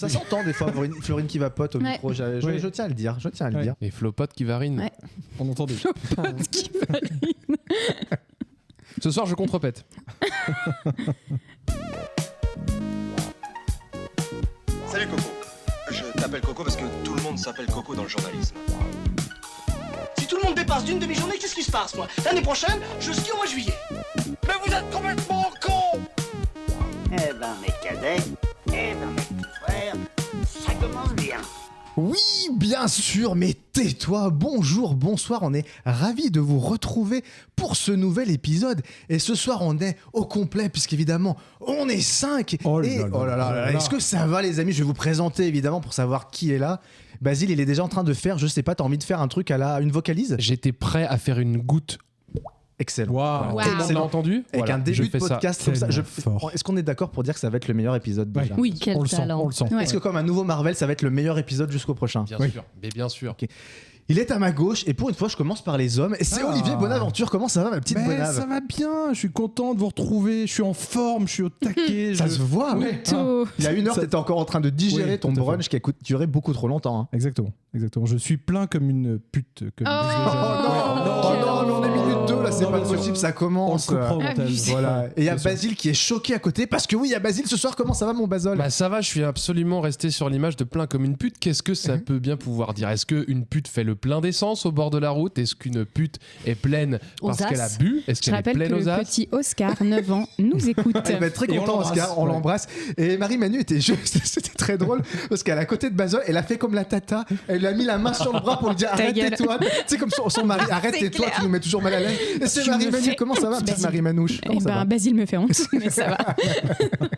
Ça s'entend des fois, Florine qui vapote au micro. Je tiens à le dire. Et Flopote qui varine. Ouais. On entendait. Flopote qui varine. Ce soir, je contrepète. Salut Coco. Je t'appelle Coco parce que tout le monde s'appelle Coco dans le journalisme. Si tout le monde dépasse d'une demi-journée, qu'est-ce qui se passe, moi? L'année prochaine, je skie au mois de juillet. Mais vous êtes complètement con. Eh ben, mes cadets, mes petits frères, ça commence bien. Oui, bien sûr, mais tais-toi. Bonjour, bonsoir, on est ravis de vous retrouver pour ce nouvel épisode. Et ce soir, on est au complet, puisqu'évidemment, on est 5. Oh là là, est-ce que ça va, les amis? Je vais vous présenter, évidemment, pour savoir qui est là. Basile, il est déjà en train de faire, je sais pas, t'as envie de faire un truc une vocalise? J'étais prêt à faire une goutte. Excellent. Wow. On a entendu avec un début de podcast comme ça. Fort. Est-ce qu'on est d'accord pour dire que ça va être le meilleur épisode déjà? Oui, quel talent. On le sent. Ouais. Est-ce que comme un nouveau Marvel, ça va être le meilleur épisode jusqu'au prochain? Bien sûr, mais bien sûr. Okay. Il est à ma gauche et pour une fois, je commence par les hommes. Et c'est Olivier Bonaventure. Comment ça va, ma petite Bonave? Ça va bien. Je suis content de vous retrouver. Je suis en forme. Je suis au taquet. Ça se voit, ouais. Il y a 1 heure, t'étais encore en train de digérer ton brunch qui a duré beaucoup trop longtemps. Hein. Exactement. Je suis plein comme une pute. Comme non, on est minute 2 là, c'est pas possible, ça commence. On le comprend au montage. Voilà. Et il y a Basile qui est choqué à côté parce que oui, il y a Basile ce soir. Comment ça va, mon Basol? Bah ça va, je suis absolument resté sur l'image de plein comme une pute. Qu'est-ce que ça peut bien pouvoir dire? Est-ce qu'une pute fait le plein d'essence au bord de la route? Est-ce qu'une pute est pleine parce qu'elle a bu? Est-ce qu'elle est pleine aux as? Je rappelle que le petit Oscar, 9 ans, nous écoute. Il va être très content, Oscar, on l'embrasse. Et Marie-Manu c'était très drôle parce qu'à la côté de Basol, elle a fait comme la tata, elle lui a mis la main sur le bras pour lui dire arrête-toi. C'est comme son mari, arrête-toi, tu nous mets toujours mal à l'aise. Et c'est Marie-Manu, comment ça va, petite Marie-Manouche? Basile me fait honte, mais ça va.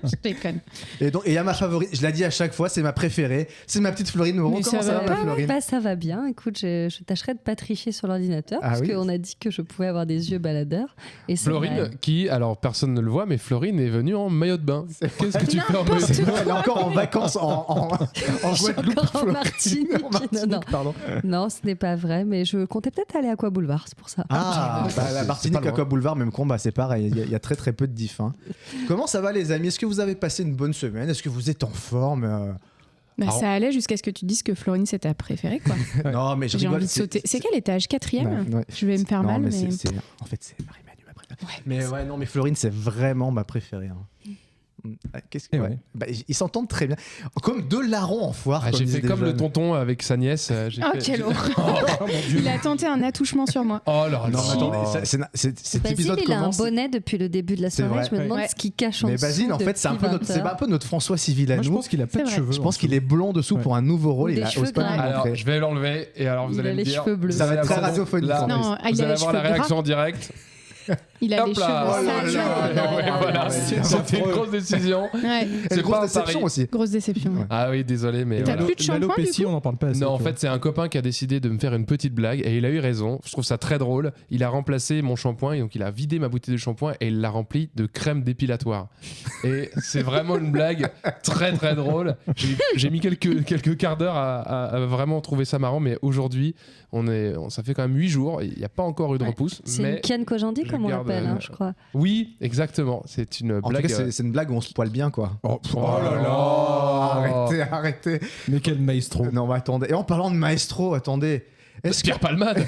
Je déconne. Et il y a ma favorite, je la dis à chaque fois, c'est ma préférée, c'est ma petite Florine. Comment ça va, ma Florine? Bah, ça va bien, écoute, je tâcherai de pas tricher sur l'ordinateur parce qu'on a dit que je pouvais avoir des yeux baladeurs. Et Florine, qui, alors personne ne le voit, mais Florine est venue en maillot de bain. Qu'est-ce que tu fais en maillot de bain? Elle est encore en vacances en Guadeloupe. En Martinique. Non, ce n'est pas vrai, mais je comptais peut-être aller à Aqua Boulevard, c'est pour ça. La Martinique, Aqua Boulevard, même combat, c'est pareil, il y a très très peu de diff. Hein. Comment ça va, les amis? Est-ce que vous avez passé une bonne semaine? Est-ce que vous êtes en forme? Ça allait jusqu'à ce que tu dises que Florine c'est ta préférée, quoi. Non, mais j'ai envie de sauter. C'est quel étage? 4e? Ouais. Je vais me faire mal. En fait, c'est Marie-Manu, ma préférée. Mais Florine, c'est vraiment ma préférée. Hein. Qu'est-ce que ils s'entendent très bien, comme deux larrons en foire. J'ai fait comme le tonton avec sa nièce. Quelle horreur! Il a tenté un attouchement sur moi. Oh là là! Cet épisode il commence. a un bonnet depuis le début de la soirée. Je me demande ce qu'il cache en dessous. Mais Basile, en fait, c'est un peu notre François Civil à nous. Je pense qu'il a pas de cheveux. Je pense qu'il est blond dessous pour un nouveau rôle. Il ose pas nous montrer. Alors, je vais l'enlever et alors vous allez me dire. Ça va être très radiophonique. Vous allez avoir la réaction en direct. Il a les cheveux voilà. C'était une grosse décision. C'est une grosse déception aussi. Grosse déception. Ah oui, désolé, mais t'as plus de shampoing, l'alopécie, on n'en parle pas assez. Non, en fait, c'est un copain qui a décidé de me faire une petite blague et il a eu raison. Je trouve ça très drôle. Il a remplacé mon shampoing et donc il a vidé ma bouteille de shampoing et il l'a remplie de crème dépilatoire. Et c'est vraiment une blague très très drôle. J'ai mis quelques quarts d'heure à vraiment trouver ça marrant, mais aujourd'hui, ça fait quand même 8 jours. Il n'y a pas encore eu de repousse. C'est une Kian Kojandi, comme on l'appelle, je crois. Oui, exactement. C'est une blague. En tout cas, c'est une blague où on se poile bien, quoi. Oh là là! Arrêtez. Mais quel maestro. Non, mais attendez. Et en parlant de maestro, attendez. Pierre Palmade.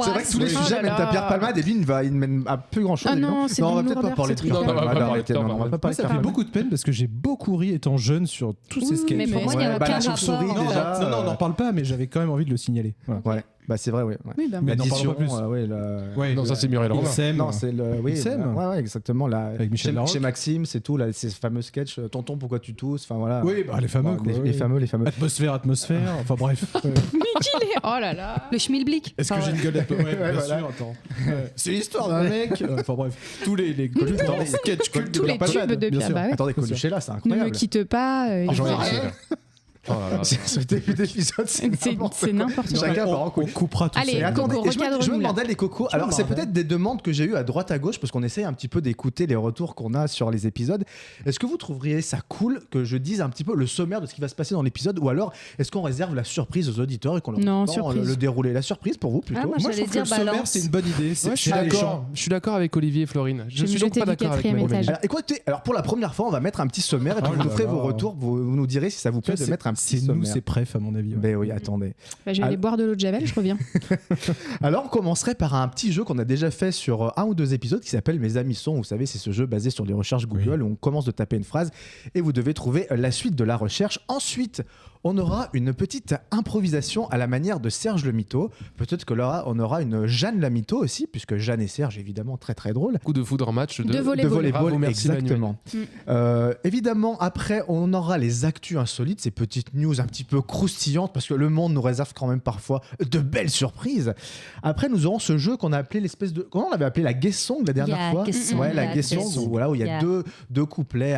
C'est vrai que tous les sujets mènent à Pierre Palmade et lui, il ne mène à peu grand chose. Non, on va peut-être pas parler de Pierre Palmade. Ça fait beaucoup de peine parce que j'ai beaucoup ri étant jeune sur tous ces sketchs. Mais pour moi, il n'y a aucun rapport. Non, on n'en parle pas, mais j'avais quand même envie de le signaler. Ouais. Bah c'est vrai, oui. Oui, bah, mais n'en parlons pas plus. Non, ça c'est Muriel Robin. Non, c'est le. Oui, ouais, exactement. Là, avec Michel Larocque. Chez Maxime, c'est tout. Là, ces fameux sketchs. Tonton, pourquoi tu tousses? Enfin voilà. Oui, bah, les fameux. Les fameux. Atmosphère. Enfin bref. Mais qu'il est. Oh là là. Le schmilblick. Est-ce que j'ai une gueule bien sûr. Attends. C'est l'histoire d'un mec. Enfin bref. Tous les sketchs tous les tubes de Pierre. Attendez, Colucci là, c'est incroyable. Ne me quitte pas. Oh là là. Ce début d'épisode, c'est n'importe quoi. n'importe quoi. Chacun part en couille. On coupera tout Allez, ça. Et attendez, Coco, et je me recadre-nous, là. demandais les cocos. Alors, c'est peut-être des demandes que j'ai eues à droite à gauche parce qu'on essaye un petit peu d'écouter les retours qu'on a sur les épisodes. Est-ce que vous trouveriez ça cool que je dise un petit peu le sommaire de ce qui va se passer dans l'épisode, ou alors est-ce qu'on réserve la surprise aux auditeurs et qu'on leur Non, dit surprise. le dérouler? La surprise pour vous plutôt? Ah, moi, Moi, je j'allais trouve que le dire sommaire, balance. c'est une bonne idée. Ouais, je suis d'accord avec Olivier et Florine. Je vais suis me donc jeter pas du d'accord avec 4e Manu. étage. Alors écoutez, pour la première fois, on va mettre un petit sommaire et puis Oh vous nous là ferez là. vos retours, vous nous direz si ça vous plaît de mettre un petit C'est nous, sommaire. c'est bref, à mon avis. ouais. Ben oui, attendez. Bah, je vais aller boire de l'eau de Javel, je reviens. Alors, on commencerait par un petit jeu qu'on a déjà fait sur un ou deux épisodes qui s'appelle Mes amis sont. Vous savez, c'est ce jeu basé sur les recherches Google où on commence de taper une phrase et vous devez trouver la suite de la recherche. Ensuite, on aura une petite improvisation à la manière de Serge le Mytho. Peut-être que là, on aura une Jeanne la Mytho aussi, puisque Jeanne et Serge, évidemment, très très drôle. Coup de foudre en match De de volleyball. Bravo, merci, exactement. Manuel. Évidemment, après, on aura les actus insolites, ces petites news un petit peu croustillantes, parce que le monde nous réserve quand même parfois de belles surprises. Après, nous aurons ce jeu qu'on a appelé l'espèce de... Comment on l'avait appelé? La guessong la dernière fois. Ouais, la guessong, où il y a deux couplets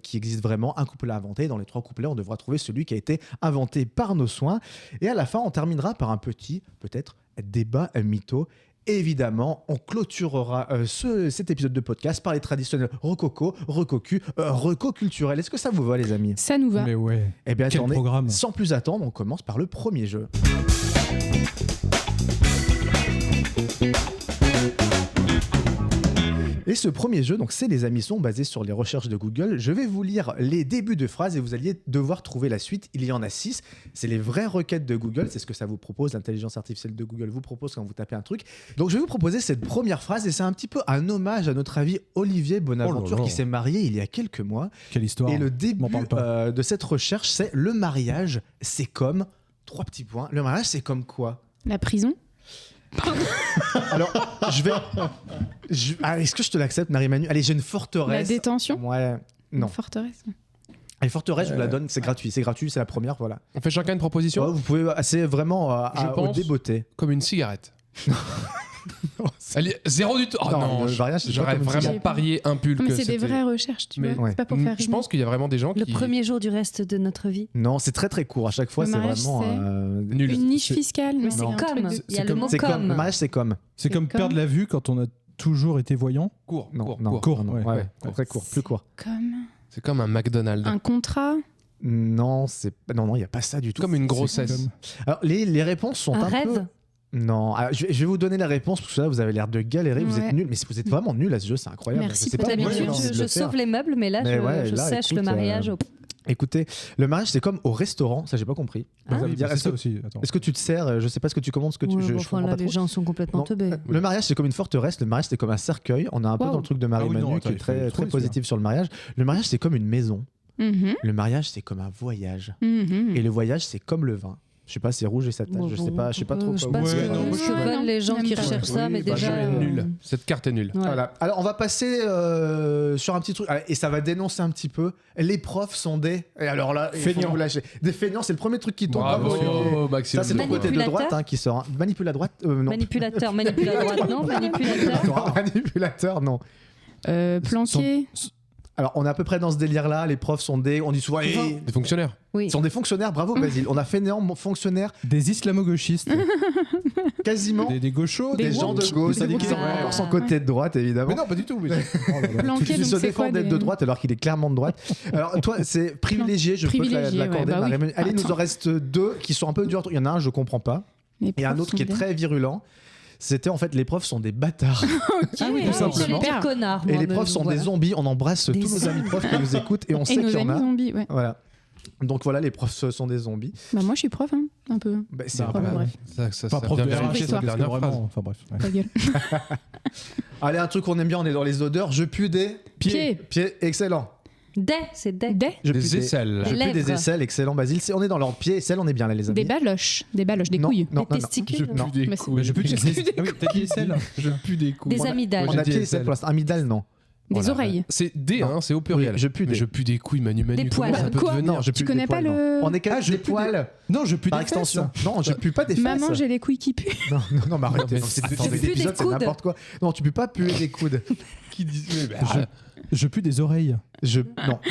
qui existent vraiment. Un couplet inventé. Dans les 3 couplets, on devra trouver celui qui a été inventé par nos soins. Et à la fin, on terminera par un petit, peut-être, débat mytho. Évidemment, on clôturera cet épisode de podcast par les traditionnels rococo, recocu, reco culturel. Est-ce que ça vous va, les amis? Ça nous va. Mais ouais. Eh bien, Quel attendez, programme. sans plus attendre, on commence par le premier jeu. Et ce premier jeu, donc c'est les amis sont basés sur les recherches de Google. Je vais vous lire les débuts de phrases et vous alliez devoir trouver la suite. Il y en a 6. C'est les vraies requêtes de Google. C'est ce que ça vous propose. L'intelligence artificielle de Google vous propose quand vous tapez un truc. Donc je vais vous proposer cette première phrase et c'est un petit peu un hommage à notre ami Olivier Bonaventure qui s'est marié il y a quelques mois. Quelle histoire. Et le début M'en parle pas. de cette recherche, c'est le mariage, c'est comme... 3 petits points. Le mariage, c'est comme quoi? La prison. Alors, est-ce que je te l'accepte, Marie-Manu? Allez, j'ai une La forteresse. détention. Ouais, non. Une forteresse. Les forteresses, je vous la donne, c'est gratuit, c'est la première, voilà. On fait chacun une proposition Ouais, vous pouvez, c'est vraiment Je au pense débeauté. comme une cigarette. Allez, 0 du tout. Oh Non, non, le mariage, c'est pas j'aurais comme une vraiment cigarette. parié un pull Non, mais que c'est des c'était- vraies recherches, tu Mais- vois. ouais. C'est pas pour faire Je rimer. pense qu'il y a vraiment des gens Le qui... premier jour du reste de notre vie. Non, c'est très très court. À chaque fois, Le c'est mariage, vraiment c'est Nul. Une niche fiscale. Mais non, c'est un truc comme. de- Il y a le comme- mot c'est comme. Le comme. mariage, c'est comme. C'est comme comme- perdre la vue quand on a toujours été voyant. Court, Non, court, non, court. Court, non, ouais. ouais, très court, plus court. Comme C'est comme un McDonald's. un contrat. Non, non, il y a pas ça du tout. Comme une grossesse. comme- Alors, les réponses sont Un un peu. rêve. Non, alors, je vais vous donner la réponse parce que là vous avez l'air de galérer, vous Ouais. êtes nuls, mais vous êtes vraiment nuls à ce jeu, c'est incroyable. Merci, Je sais pas peut-être pourquoi bien j'ai sûr. envie de Je le faire. sauve les meubles, mais là, Mais ouais, je là, sèche écoute, le mariage. Écoutez, le mariage c'est comme au restaurant, ça j'ai pas compris. Ah. Ça veut Oui, dire, c'est est-ce ça que, aussi. Attends. est-ce que tu te sers, je sais pas ce que tu commandes, ce que tu. Ouais, je bon, enfin, comprends là, pas les trop. gens sont complètement Non. teubés. Le mariage c'est comme une forteresse, le mariage c'est comme un cercueil. On a un peu Wow. dans le truc de Ah oui, Marie-Manu non, qui attends, est il faut très, le très trouver, positif sur le mariage. Le mariage c'est comme une maison. Mhm, Le mariage c'est comme un voyage. mhm. Et le voyage c'est comme le vin. Je sais pas, c'est rouge et ça tache. Je sais pas trop. Je sais quoi pas vous ce dire. que- Ouais, non, moi, ce je que suis- veulent les gens J'aime qui pas. recherchent ça, Oui, mais bah, déjà. je vais Nul. Cette carte est nulle. Ouais. Voilà. Alors on va passer sur un petit truc et ça va dénoncer un petit peu. Les profs sont des et alors là il faut Feignants. vous lâcher. Des feignants, c'est le premier truc qui tombe. Bravo, Olivier. Maxime. Ça c'est ton côté de Manipulateur. droite qui sort. Manipule à droite non. Manipulateur, manipulateur, non, manipulateur. Manipulateur non. Planqué. Alors on est à peu près dans ce délire là. Les profs sont des. On dit souvent. Ils Des fonctionnaires. Oui. sont des fonctionnaires. Bravo Basile. On a feignants, fonctionnaires, Des islamo-gauchistes. quasiment des gauchos. des gens de woke. gauche. Des C'est-à-dire qu'ils sont Ah. encore son côté de droite évidemment. Mais non, pas du tout. Mais... Oh là là. Planqué, Il donc se c'est défend quoi d'être de droite alors qu'il est clairement de droite. Alors toi, c'est privilégié, je peux te Privilégié, l'accorder. ouais, bah oui. Marie-Manu. Allez, il nous Attends. en reste 2 qui sont un peu durs. Il y en a un, je comprends pas. Les Et un profs autre qui est sont des- très virulent. C'était en fait, les profs sont des bâtards. Ah oui, tout j'allais simplement. dire connard. Et moi, les mais profs sont voilà. des zombies. On embrasse Des tous nos amis profs qui nous écoutent et on Et sait qu'il nos y en amis a. zombies, ouais. Voilà. Donc voilà, les profs sont des zombies. Bah moi je suis prof, hein, un peu. Bah, c'est Bah, vrai. Enfin, bref, Ça Pas prof de vient vérifier RH, cette ça, dernière phrase. Enfin bref. ouais. ta gueule. Allez, un truc qu'on aime bien, on est dans les odeurs. Je pue des Pieds. pieds. Excellent. C'est des. Des Je pue Des aisselles. Je pue des lèvres. aisselles. Excellent, Basile. On est dans leurs pieds. Aisselles, on est bien là, les amis. Des baloches, des Non, couilles. non, Des non, non. testicules. Non. Des Bah, c'est- couilles. Mais je pue des aisselles. Ah oui, t'as dit aisselles. Je pue des couilles. Des amygdales. On J'ai a dit pieds et aisselles. aisselles pour l'instant. Amygdale, non. Des Voilà. oreilles. C'est des, hein, c'est au pluriel. Oui, je pue Mais des. je pue des couilles, Manu. Des Comment poils. ça peut Quoi devenir Non, je Tu pue connais des pas poils, le- non. On est quand même je des pue poils. Non, je pue Par des extension. fesses. Non, je pue pas des fesses. Maman, j'ai les couilles qui puent. Non, non, mais arrêtez. mais Non, c'est je attends, pue des des épisodes, c'est coudes. n'importe quoi. Non, tu peux pas puer des coudes. Qui dit Je pue des oreilles. Non. Des Je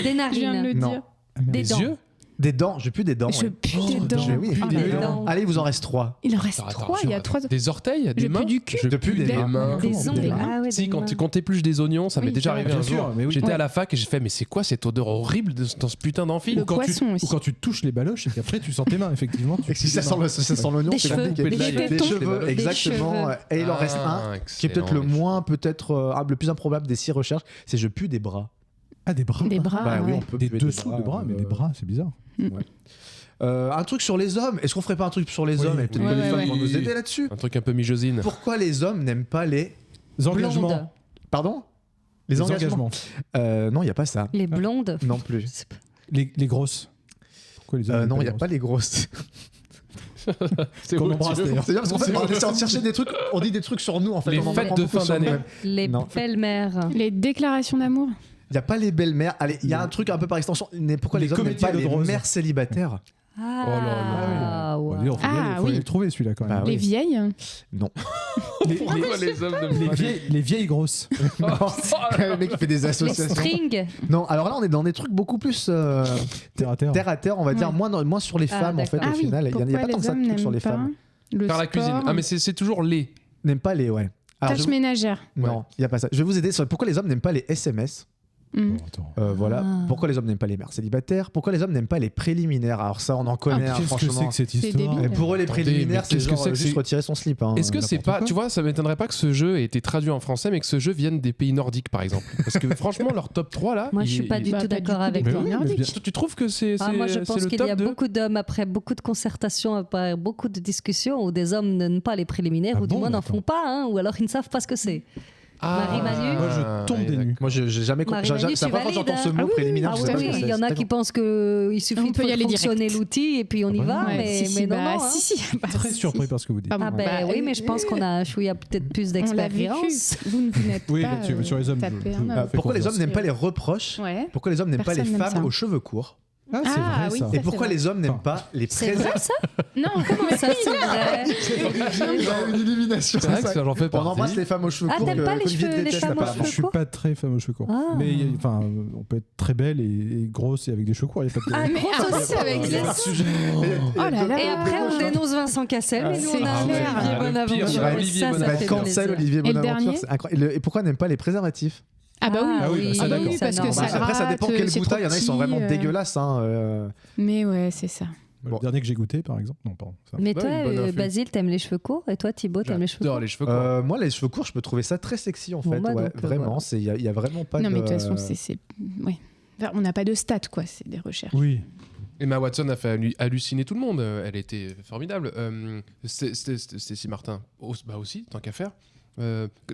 viens de narines. le Non. dire. Ah, merde. Des Des dents. yeux Des dents, j'ai plus des dents. Je ouais. pue des dents. Oui, Ah, des mais dents. non. Allez, il vous en reste 3. Il en reste Attends, 3, il y a 3. Des orteils, des Je mains. pue du cul. Je pue des mains. Des Comment ongles. des mains Ah ouais, Si, des quand mains. tu t'épluches des oignons, ça m'est Oui, déjà arrivé bien un sûr, jour. mais oui. J'étais Ouais. à la fac et j'ai fait, mais c'est quoi cette odeur horrible dans ce putain d'amphi? Le poisson aussi. Ou quand tu touches les baloches et qu'après tu sens tes mains, effectivement. Et si ça sent l'oignon, Des c'est cheveux. compliqué. Des cheveux. Des cheveux, Des exactement. cheveux. Et il en reste un, qui est peut-être le moins, le plus improbable des 6 recherches, c'est je pue des bras. Ah, des bras. Des bras. Bah oui, ouais. on peut Des puer dessous de bras, mais des bras, c'est bizarre. Un truc sur les hommes. Est-ce qu'on ferait pas un truc sur les Oui. hommes et peut-être Ouais, que les ouais, femmes ouais. vont nous aider là-dessus? Un truc un peu mijosine. Pourquoi les hommes n'aiment pas les Engagements. Blondes. Pardon? Les engagements. Non, il y a pas ça. Les blondes. Non plus. Je sais pas. Les grosses. Pourquoi les hommes Non, il n'y a grosses pas les grosses. C'est Qu'on où, embrasse, tu veux d'ailleurs. C'est bien parce qu'en fait, on essaie de chercher des trucs, on dit des trucs sur nous en fait. Les on en fêtes apprend de beaucoup fin sur d'année. nous-mêmes. Les Non. belles-mères. Les déclarations d'amour. Il n'y a pas les belles-mères. Allez, il y a un truc un peu par extension. Mais pourquoi Les les hommes n'aiment comédies pas à l'eau les de rose. mères célibataires? Ah, Faut ouais. y aller, faut oui. aller le trouver celui-là quand même. Bah oui. Les vieilles. Non. Pourquoi les hommes Les vieilles grosses. Le mec qui fait des Les associations. strings. Non, alors là, on est dans des trucs beaucoup plus Terre à terre. terre à terre, on va dire, Ouais. moins sur les Ah, femmes en fait, d'accord. au final. Il n'y a pas tant que ça de trucs sur les femmes. Faire la cuisine. Ah, mais c'est toujours les. N'aiment pas les, ouais. Alors, Tâches je- ménagères. Non, il n'y a pas ça. Je vais vous aider sur pourquoi les hommes n'aiment pas les SMS. Mm. Oh, attends. Voilà. Ah. Pourquoi les hommes n'aiment pas les mères célibataires. Pourquoi les hommes n'aiment pas les préliminaires. Alors ça, on en connaît, hein, Qu'est-ce que c'est franchement. que cette C'est histoire débile. Et pour eux, les Attendez, préliminaires, mais c'est qu'est-ce que genre c'est que juste c'est- retirer son slip. hein, Est-ce que c'est n'importe pas. quoi. Tu vois, ça m'étonnerait pas que ce jeu ait été traduit en français, mais que ce jeu vienne des pays nordiques, par exemple. Parce que franchement, leur top 3 là. Moi, je suis pas du Bah, tout pas du d'accord tout avec des toi. pays mais nordiques. bien- Tu trouves que c'est Moi, je pense le qu'il y top a 2? beaucoup d'hommes, après beaucoup de concertations, après beaucoup de discussions, où des hommes n'aiment pas les préliminaires, Ah ou du bon, moins n'en attends. font pas, hein, ou alors ils ne savent pas ce que c'est. Marie-Manu. Moi, je tombe des nues. Moi, j'ai jamais compris. Marie-Manu, C'est la tu première fois que j'entends ce valides, mot hein. préliminaire. Ah je oui, sais pas oui, ce que Il c'est. y en a qui pensent qu'il suffit On de peut y faire aller fonctionner direct. l'outil et puis on y Ah bah va, non. mais, si, mais non, bah, non. hein. si. Bah, Très si. surpris par ce que vous dites. Ah bon, Ah ben bah, oui, mais je pense qu'on a peut-être plus On l'a vécu. d'expérience. Vous n'êtes Oui, pas là-dessus, sur les hommes, taper je- un je- homme. Fais Pourquoi les confiance. hommes n'aiment pas les reproches? Ouais. Pourquoi les hommes n'aiment pas les Personne n'aime femmes ça. aux cheveux courts? Ah, c'est Ah, vrai oui, ça. ça, Et pourquoi c'est les hommes n'aiment pas les C'est vrai préservatifs? ça Non, comment Ça, c'est vrai. Une élimination. C'est vrai que ça, j'en fais On partie. embrasse les femmes aux cheveux Ah, courts. t'aimes pas que les Olivier cheveux- les déteste femmes aux apparemment. Je suis pas très femme aux cheveux courts. Ah. Mais enfin, on peut être très belle et grosse et avec des cheveux courts. Il y a pas de. Ah, mais Grosse aussi avec Il y a les un sujet. Oh là là. Et après, on dénonce Vincent Cassel, mais nous, C'est on a clair. Olivier Le Bonaventure. pire, Et Olivier ça, ça Bonaventure. fait Cancel plaisir. Olivier le Bonaventure, dernier c'est incroyable. Et pourquoi n'aime pas les préservatifs? Ah bah oui. Ah oui, ça, d'accord. parce que normal. ça Après, ça dépend gratte, quel c'est bouteille. Il y en a, ils sont trop vraiment petit, dégueulasses. hein, Mais ouais, c'est ça. Le dernier que j'ai goûté, par exemple. Non, pardon. Ça. Mais Ouais, toi, une bonne influe. Basile, t'aimes les cheveux courts et toi, Thibaut, t'aimes les cheveux J'adore courts les cheveux courts. Moi, les cheveux courts, je peux trouver ça très sexy en Bon, fait. bah, Ouais, donc, vraiment, voilà. il y a vraiment pas Non, de. mais de toute façon, c'est. Ouais. Enfin, on n'a pas de stats, quoi. C'est des recherches. Oui. Emma Watson a fait halluciner tout le monde. Elle était formidable. Stacy Martin, bah aussi, tant qu'à faire.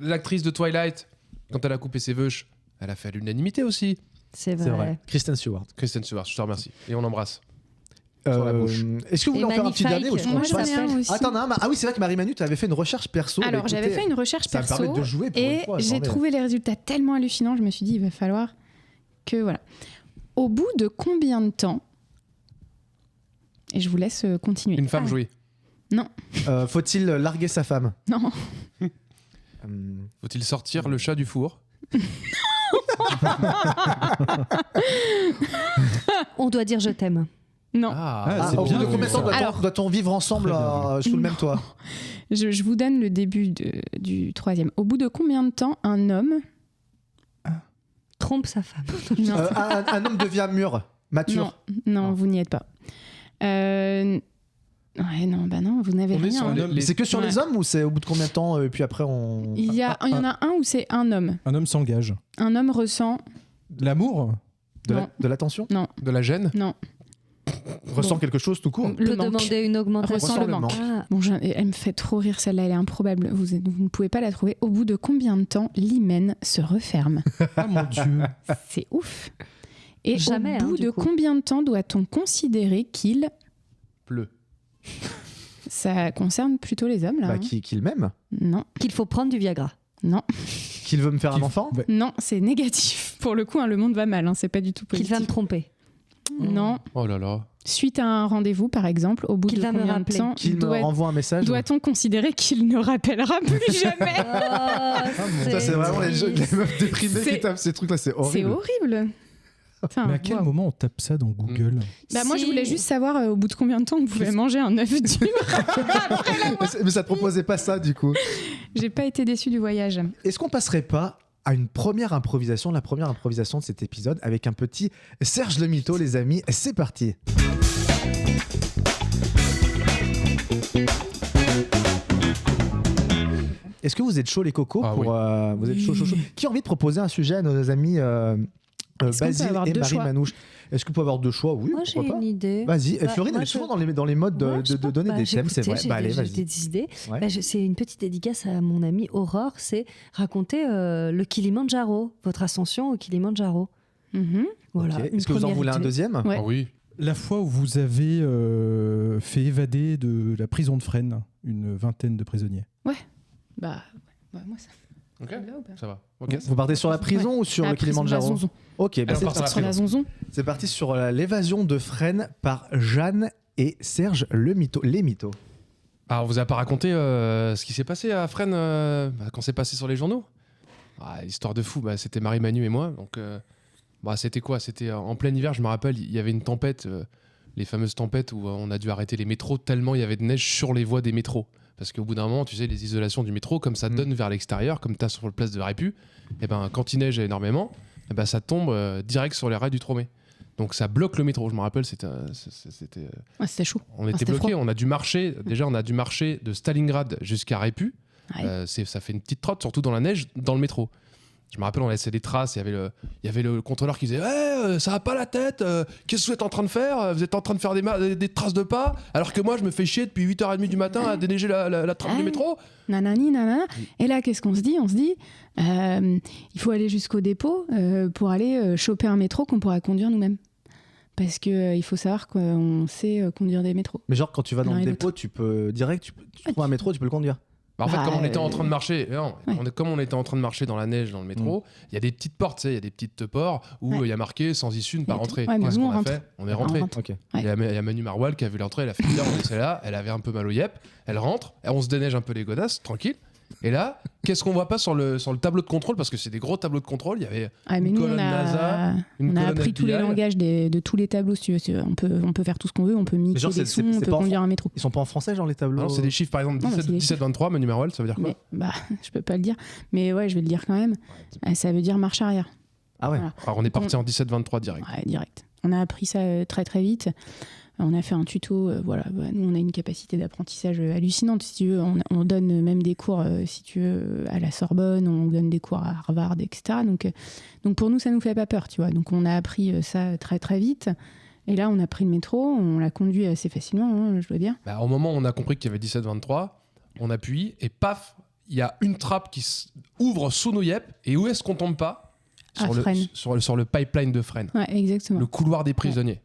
L'actrice de Twilight, quand elle a coupé ses veuches, elle a fait à l'unanimité aussi. C'est C'est vrai. vrai. Kristen Stewart. Kristen Stewart, je te remercie. Et on l'embrasse. Sur la bouche. Est-ce que vous Et voulez en faire un petit Magnifique. dernier ou est-ce qu'on Moi, Comment j'en passe ai un aussi. Attends, non, ah oui, c'est vrai que Marie-Manu, tu avais fait une recherche perso. Alors, Bah, j'avais écoutez, fait une recherche ça me perso. permet de jouer pour une Et fois, j'ai bordel. trouvé les résultats tellement hallucinants, je me suis dit, il va falloir que. Voilà. Au bout de combien de temps. Et je vous laisse continuer. Une femme Ah, jouée. Faut-il larguer sa femme Non. Faut-il sortir le chat du four? On doit dire je t'aime. Non. Ah, c'est au bout bien de combien de temps ça. Alors- doit-on vivre ensemble Très bien. sous le même toit? Je vous donne le début du troisième. Au bout de combien de temps un homme. Trompe sa femme. Non, Un homme devient mûr, mature. non, vous n'y êtes pas. Ouais, non, bah non, vous n'avez On est rien. sur hein. les- C'est que sur Ouais. les hommes ou c'est au bout de combien de temps et puis après on. Il y en a un où c'est un homme. Un homme s'engage. Un homme ressent. L'amour. De l'attention? De la gêne? Non, Ressent quelque chose tout court? On peut le manque. demander une augmentation. Ressent le manque. Ah, Bon, elle me fait trop rire celle-là, elle est improbable. Vous ne pouvez pas la trouver. Au bout de combien de temps l'hymen se referme? Ah mon Dieu. C'est ouf. Et Jamais, au bout hein, du de coup. combien de temps doit-on considérer qu'il. Pleut. Ça concerne plutôt les hommes, là. Bah, hein. qu'il m'aime? Non, qu'il faut prendre du Viagra. non, Qu'il veut me faire un enfant? Ouais. non, c'est négatif. Pour le coup, hein, le monde va mal, hein, c'est pas du tout Qu'il positif. va me tromper. Non. Oh là là. Suite à un rendez-vous, par exemple, au bout Qu'il de va me combien de rappeler. temps Qu'il me renvoie un message? doit-on considérer qu'il ne rappellera plus jamais? Ah, Ça, c'est vraiment les meufs déprimées C'est- qui tapent ces trucs-là, c'est C'est horrible. horrible. Putain, Mais à quel waouh. moment on tape ça dans Google Bah, moi, je Si. voulais juste savoir au bout de combien de temps vous pouvez manger un œuf dur. Mais ça te proposait pas ça, du coup. J'ai pas été déçue du voyage. Est-ce qu'on passerait pas à une première improvisation, la première improvisation de cet épisode, avec un petit Serge le Mytho, les amis. C'est parti. Est-ce que vous êtes chaud, les cocos Ah pour, oui. vous êtes chaud. Qui a envie de proposer un sujet à nos amis Est-ce qu'on peut Basile avoir et deux Marie choix Manouche? Est-ce que vous pouvez avoir deux choix? Oui, Moi, j'ai pourquoi pas. une idée. Vas-y, Bah, Florine, moi, elle est je- souvent dans les modes Ouais, je de pense- donner bah, des j'ai thèmes, c'est écouté, vrai. Bah, allez, j'ai vas-y. des idées. Ouais. Bah, c'est une petite dédicace à mon amie Aurore, c'est raconter le Kilimandjaro, votre ascension au Kilimandjaro. Mhm. Voilà. Ok. une Est-ce que vous en première voulez un idée. deuxième? Ouais. Ah oui. La fois où vous avez fait évader de la prison de Fresnes une vingtaine de prisonniers. Bah, ouais, moi, ça. Ok. ça me va ou pas Ça va. Ok. Vous partez sur la prison ou sur La le prison de la Kilimandjaro? Zonzon. Ok, bah Alors, c'est part sur la parti. Sur la Zonzon. C'est parti sur l'évasion de Fresnes par Jeanne et Serge le Mytho. Les mythos. Alors, on vous a pas raconté ce qui s'est passé à Fresnes quand c'est passé sur les journaux? Histoire de fou, c'était Marie Manu et moi. Donc, c'était quoi? C'était en plein hiver, je me rappelle, il y avait une tempête, les fameuses tempêtes où on a dû arrêter les métros tellement il y avait de neige sur les voies des métros. Parce qu'au bout d'un moment, tu sais, les isolations du métro, comme ça donne vers l'extérieur, comme tu as sur le place de Répu, et quand il neige énormément, ça tombe direct sur les rails du Tromé. Donc ça bloque le métro. Je me rappelle, c'était Ouais, c'était chaud. on était c'était bloqué, froid. on a dû marcher. Déjà, on a dû marcher de Stalingrad jusqu'à Répu. Ouais. Ça fait une petite trotte, surtout dans la neige, dans le métro. Je me rappelle, on laissait des traces. Il y avait le contrôleur qui disait ouais, ça va pas la tête. Qu'est-ce que vous êtes en train de faire? Vous êtes en train de faire des traces de pas, alors que moi, je me fais chier depuis 8h30 du matin à déneiger la trame du métro. Nanani, nanana. Et là, qu'est-ce qu'on se dit? On se dit, il faut aller jusqu'au dépôt pour aller choper un métro qu'on pourra conduire nous-mêmes. Parce qu'il faut savoir qu'on sait conduire des métros. Mais genre, quand tu vas dans L'un le et dépôt, tu peux direct, tu trouves un métro, tu peux le conduire. En fait, Bah, comme on était en train de marcher, ouais. comme on était en train de marcher dans la neige, dans le métro, il y a des petites portes, tu sais, il y a des petites portes où il Ouais. y a marqué sans issue, ne pas Il y a tout. rentrer. Ouais, mais Qu'est-ce nous, qu'on on a rentre. fait? On est On rentré. rentre. Ok. Ouais. Il y a Manu Marwal qui a vu l'entrée, elle a fait bizarre, on laissait là, elle avait un peu mal au yep, elle rentre, et on se déneige un peu les godasses, tranquille. Et là, qu'est-ce qu'on voit pas sur le tableau de contrôle? Parce que c'est des gros tableaux de contrôle, il y avait Ah, mais une nous, on colonne NASA, a une colonne appris tous les FBI. langages de tous les tableaux, si tu veux. On peut faire tout ce qu'on veut, on peut mixer genre, des c'est sons, on pas peut en conduire un métro. Ils sont pas en français, genre les tableaux? Non, c'est des chiffres, par exemple, Non, mais c'est des 17-23, Manu Marwal, ça veut dire quoi? Mais, je peux pas le dire. Mais ouais, je vais le dire quand même. Ça veut dire marche arrière. Ah ouais. Voilà. Alors, on est parti en 17-23 direct. Ouais, direct. On a appris ça très très vite. On a fait un tuto. Nous, on a une capacité d'apprentissage hallucinante. Si tu veux, on donne même des cours, si tu veux, à la Sorbonne. On donne des cours à Harvard, etc. Donc pour nous, ça nous fait pas peur, tu vois. Donc on a appris ça très très vite. Et là, on a pris le métro. On l'a conduit assez facilement, hein, je dois dire. Au moment où on a compris qu'il y avait 17-23, on appuie et paf, il y a une trappe qui ouvre sous nos yep. Et où est-ce qu'on tombe pas? À Fresnes. Sur le pipeline de Fresnes. Ouais, exactement. Le couloir des prisonniers.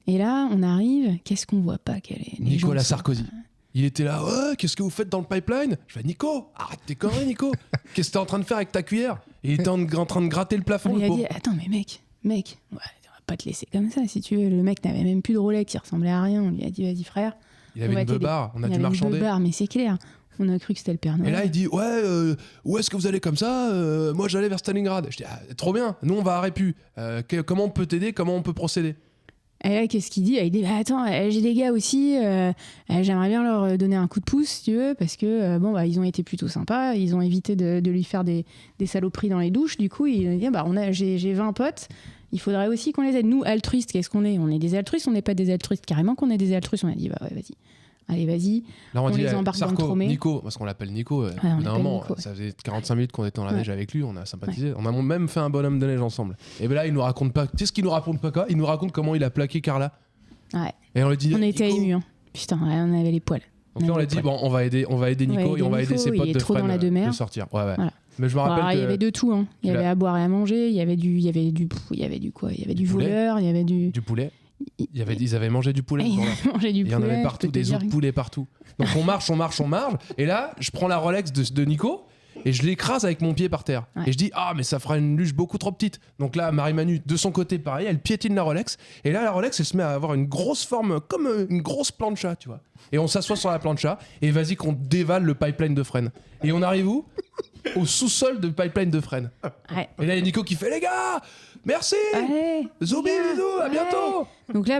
Et là, on arrive. Qu'est-ce qu'on voit pas qu'elle est Nicolas Sarkozy. Il était là, ouais, qu'est-ce que vous faites dans le pipeline? Je fais, Nico, arrête tes conneries, Nico. Qu'est-ce que t'es en train de faire avec ta cuillère? Il était en train de gratter le plafond. On lui le a pauvre. dit, attends, mais mec, ouais, on va pas te laisser comme ça, si tu veux. Le mec n'avait même plus de Rolex, il ressemblait à rien. On lui a dit, vas-y, frère. Il avait une beubare, on a dû marchander. Mais c'est clair. On a cru que c'était le Père Noël. Et là, il dit, ouais, où est-ce que vous allez comme ça? Moi, j'allais vers Stalingrad. Je dis, trop bien, nous, on va à Répu. Comment on peut t'aider? Comment on peut procéder? Et là, qu'est-ce qu'il dit? Il dit, attends, j'ai des gars aussi, j'aimerais bien leur donner un coup de pouce, si tu veux, parce que, ils ont été plutôt sympas, ils ont évité de lui faire des saloperies dans les douches. Du coup, il dit, j'ai 20 potes, il faudrait aussi qu'on les aide. Nous, altruistes, qu'est-ce qu'on est? On est des altruistes, on n'est pas des altruistes. Carrément qu'on est des altruistes. On a dit, ouais, vas-y. Allez, vas-y. Là, on dit, les embarque dans le Sarko, Tromé. Nico, parce qu'on l'appelle Nico. Au on bout d'un l'appelle moment, Nico, ouais. ça faisait 45 minutes qu'on était dans la Ouais. neige avec lui, on a sympathisé. On a même fait un bonhomme de neige ensemble. Et ben là, il nous raconte pas. Tu sais ce qu'il nous raconte pas quoi? Il nous raconte comment il a plaqué Carla. Ouais. Et on lui dit. On était Nico. émus. Hein. Putain, ouais, on avait les poils. Donc là, on a dit, bon, on va aider Nico et on va aider ses Nico, potes il est de trop dans Fresnes la demeure. de sortir. Ouais. Voilà. Mais je me Alors, rappelle il y avait de tout. Hein. Il y Tu avait l'as- à boire et à manger. Il y avait du quoi? Il y avait du poulet. voleur. Il y avait du. du poulet. Ils avaient mangé du poulet. Il ce y jour-là. avait mangé du Il y en poulet. avait je partout, peux te des dire. os de poulet partout. Donc on marche. Et là, je prends la Rolex de Nico et je l'écrase avec mon pied par terre. Ouais. Et je dis, mais ça fera une luge beaucoup trop petite. Donc là, Marie-Manu, de son côté, pareil, elle piétine la Rolex. Et là, la Rolex, elle se met à avoir une grosse forme, comme une grosse plancha, tu vois. Et on s'assoit sur la plancha et vas-y qu'on dévale le pipeline de Fresnes. Et on arrive où? au sous-sol de Pipeline de Fresnes. Ouais. Et là, il y a Nico qui fait les gars, merci, Allez, Zombie, les gars, bisous, à ouais. bientôt. Donc là,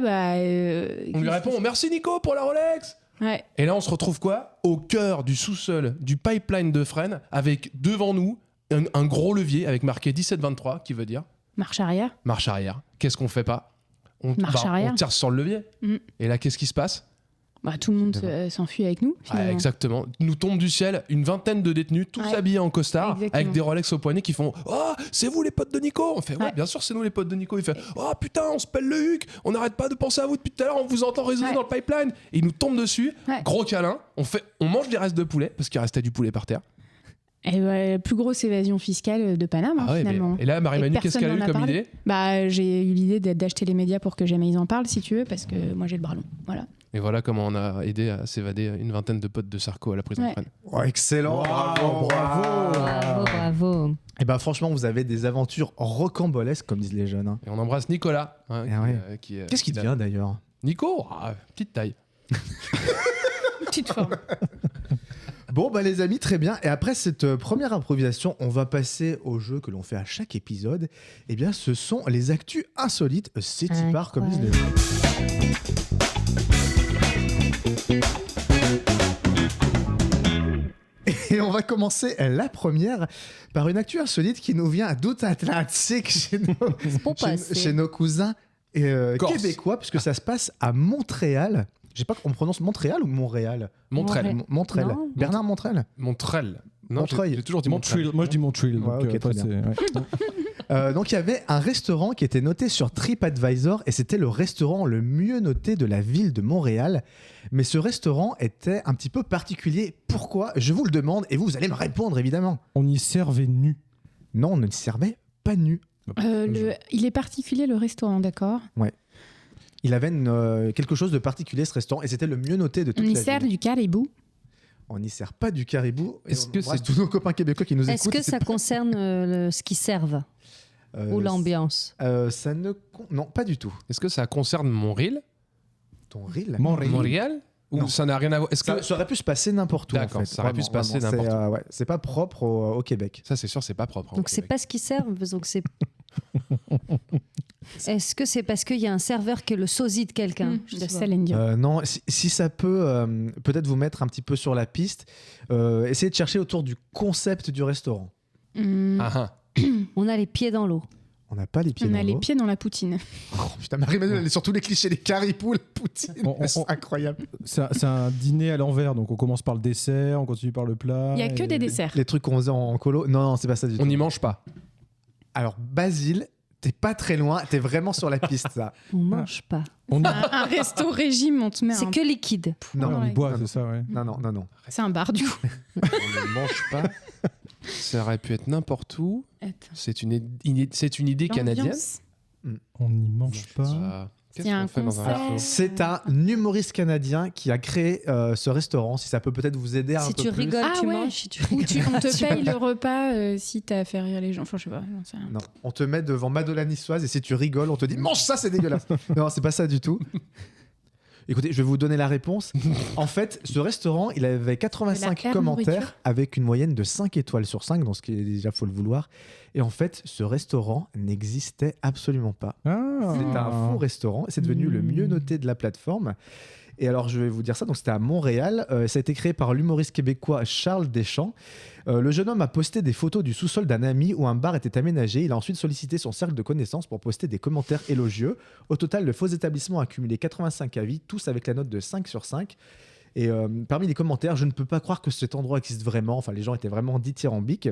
On lui répond merci Nico pour la Rolex. Ouais. Et là, on se retrouve quoi? Au cœur du sous-sol du Pipeline de Fresnes, avec devant nous un gros levier avec marqué 1723, qui veut dire Marche arrière. marche arrière. Qu'est-ce qu'on fait pas? Marche arrière. On tire sur le levier. Mm. Et là, qu'est-ce qui se passe? Bah, tout le monde s'enfuit avec nous. Ah, finalement. exactement. Nous tombe du ciel une vingtaine de détenus, tous Ouais. habillés en costard, Exactement. avec des Rolex au poignet, qui font oh, c'est vous les potes de Nico? On fait ouais, Ouais. bien sûr, c'est nous les potes de Nico. Il fait oh putain, on se pèle le huc, on n'arrête pas de penser à vous depuis tout à l'heure, on vous entend résonner Ouais. dans le pipeline. Et il nous tombe dessus, Ouais. gros câlin. On mange des restes de poulet, parce qu'il restait du poulet par terre. Et la plus grosse évasion fiscale de Paname, Ah ouais, finalement. et là, Marie-Manu, Et qu'est-ce qu'elle a eu personne n'en a comme parlé. idée? Bah, j'ai eu l'idée d'acheter les médias pour que jamais ils en parlent, si tu veux, parce que moi j'ai le bras long. Voilà. Et voilà comment on a aidé à s'évader une vingtaine de potes de Sarko à la prison de Ouais. Fresnes. Oh, excellent, bravo. Bravo. Et ben franchement, vous avez des aventures rocambolesques, comme disent les jeunes. hein. Et on embrasse Nicolas. hein, Ah ouais. qui, Qu'est-ce qui devient d'ailleurs? Nico, petite taille. Petite forme. Bon, bah les amis, très bien. Et après cette première improvisation, on va passer au jeu que l'on fait à chaque épisode. Eh bien, ce sont les actus insolites. C'est y part, comme disent les gens. Et on va commencer la première par une actu insolite qui nous vient d'outre-Atlantique chez nos cousins Corse. québécois, puisque ça se passe à Montréal. Je sais pas, on prononce Montréal ou Montréal? Montrel. Montrel. Non. Bernard Montrel. Montrel. Non, Montreuil. j'ai toujours dit Montreal. Moi, je dis Montreal. Ouais, donc, ok, très après, bien. c'est- ouais. Donc il y avait un restaurant qui était noté sur TripAdvisor et c'était le restaurant le mieux noté de la ville de Montréal. Mais ce restaurant était un petit peu particulier. Pourquoi? Je vous le demande et vous allez me répondre évidemment. On y servait nu. Non, on ne servait pas nu. Il est particulier, le restaurant, d'accord. Il avait quelque chose de particulier ce restaurant et c'était le mieux noté de On toute y la sert ville. du caribou. On n'y sert pas du caribou. Et Est-ce on que embrasse c'est- tous nos copains québécois qui nous Est-ce écoutent? que C'est ça pas- concerne ce qu'ils servent ou l'ambiance? Ça ne... Non, pas du tout. Est-ce que ça concerne Montréal? Ton reel Montréal? Ou Non. ça n'a rien à voir? Est-ce que Ça aurait pu se passer n'importe où. D'accord, en fait. ça aurait pu se passer n'importe où. Ouais, c'est pas propre au Québec. ça, c'est sûr, c'est pas propre. hein, Donc au c'est Québec. pas ce qu'ils servent. Donc c'est. Est-ce que c'est parce qu'il y a un serveur qui est le sosie de quelqu'un? Je De sais pas. Céline Dion. Non, si ça peut peut-être vous mettre un petit peu sur la piste, essayez de chercher autour du concept du restaurant. Ah, On a les pieds dans l'eau. On n'a pas les pieds On dans a les l'eau. pieds dans la poutine. Oh, putain, Marie-Manu, elle est sur tous les clichés, les caribous, la poutine. C'est incroyable. C'est un dîner à l'envers, donc on commence par le dessert, on continue par le plat. Il n'y a que et- des desserts. Les trucs qu'on faisait en colo. Non, c'est pas ça du on tout. n'y mange pas. Alors, Basile, t'es pas très loin, t'es vraiment sur la piste, ça. On mange pas. On y, Un resto régime, on te met C'est un... que liquide. Non, on y Ouais. boit, Non, c'est ça, ouais. non. C'est un bar, du coup. On ne mange pas. Ça aurait pu être n'importe où. C'est une idée canadienne. L'ambiance. On n'y mange pas. Qu'est-ce Il y a qu'on un fait dans un concert. resto? C'est un humoriste canadien qui a créé ce restaurant. Si ça peut peut-être vous aider un Si peu tu plus. rigoles, Ah tu ouais. manges. Si tu Ou rigoles, on te tu paye manges. le repas si t'as fait rire les gens. Enfin, je sais pas. j'en sais rien. Non, on te met devant Madeleine Niçoise et si tu rigoles, on te dit mange ça, c'est dégueulasse. Non, c'est pas ça du tout. Écoutez, je vais vous donner la réponse. En fait, ce restaurant, il avait De la 85 claire commentaires nourriture. avec une moyenne de 5 étoiles sur 5, donc ce qui est déjà, faut le vouloir. Et en fait, ce restaurant n'existait absolument pas. Ah. C'est un faux restaurant. C'est devenu le mieux noté de la plateforme. Et alors, je vais vous dire ça. Donc, c'était à Montréal. Ça a été créé par l'humoriste québécois Charles Deschamps. Le jeune homme a posté des photos du sous-sol d'un ami où un bar était aménagé. Il a ensuite sollicité son cercle de connaissances pour poster des commentaires élogieux. Au total, le faux établissement a cumulé 85 avis, tous avec la note de 5 sur 5. Et parmi les commentaires, je ne peux pas croire que cet endroit existe vraiment. Enfin, les gens étaient vraiment dithyrambiques.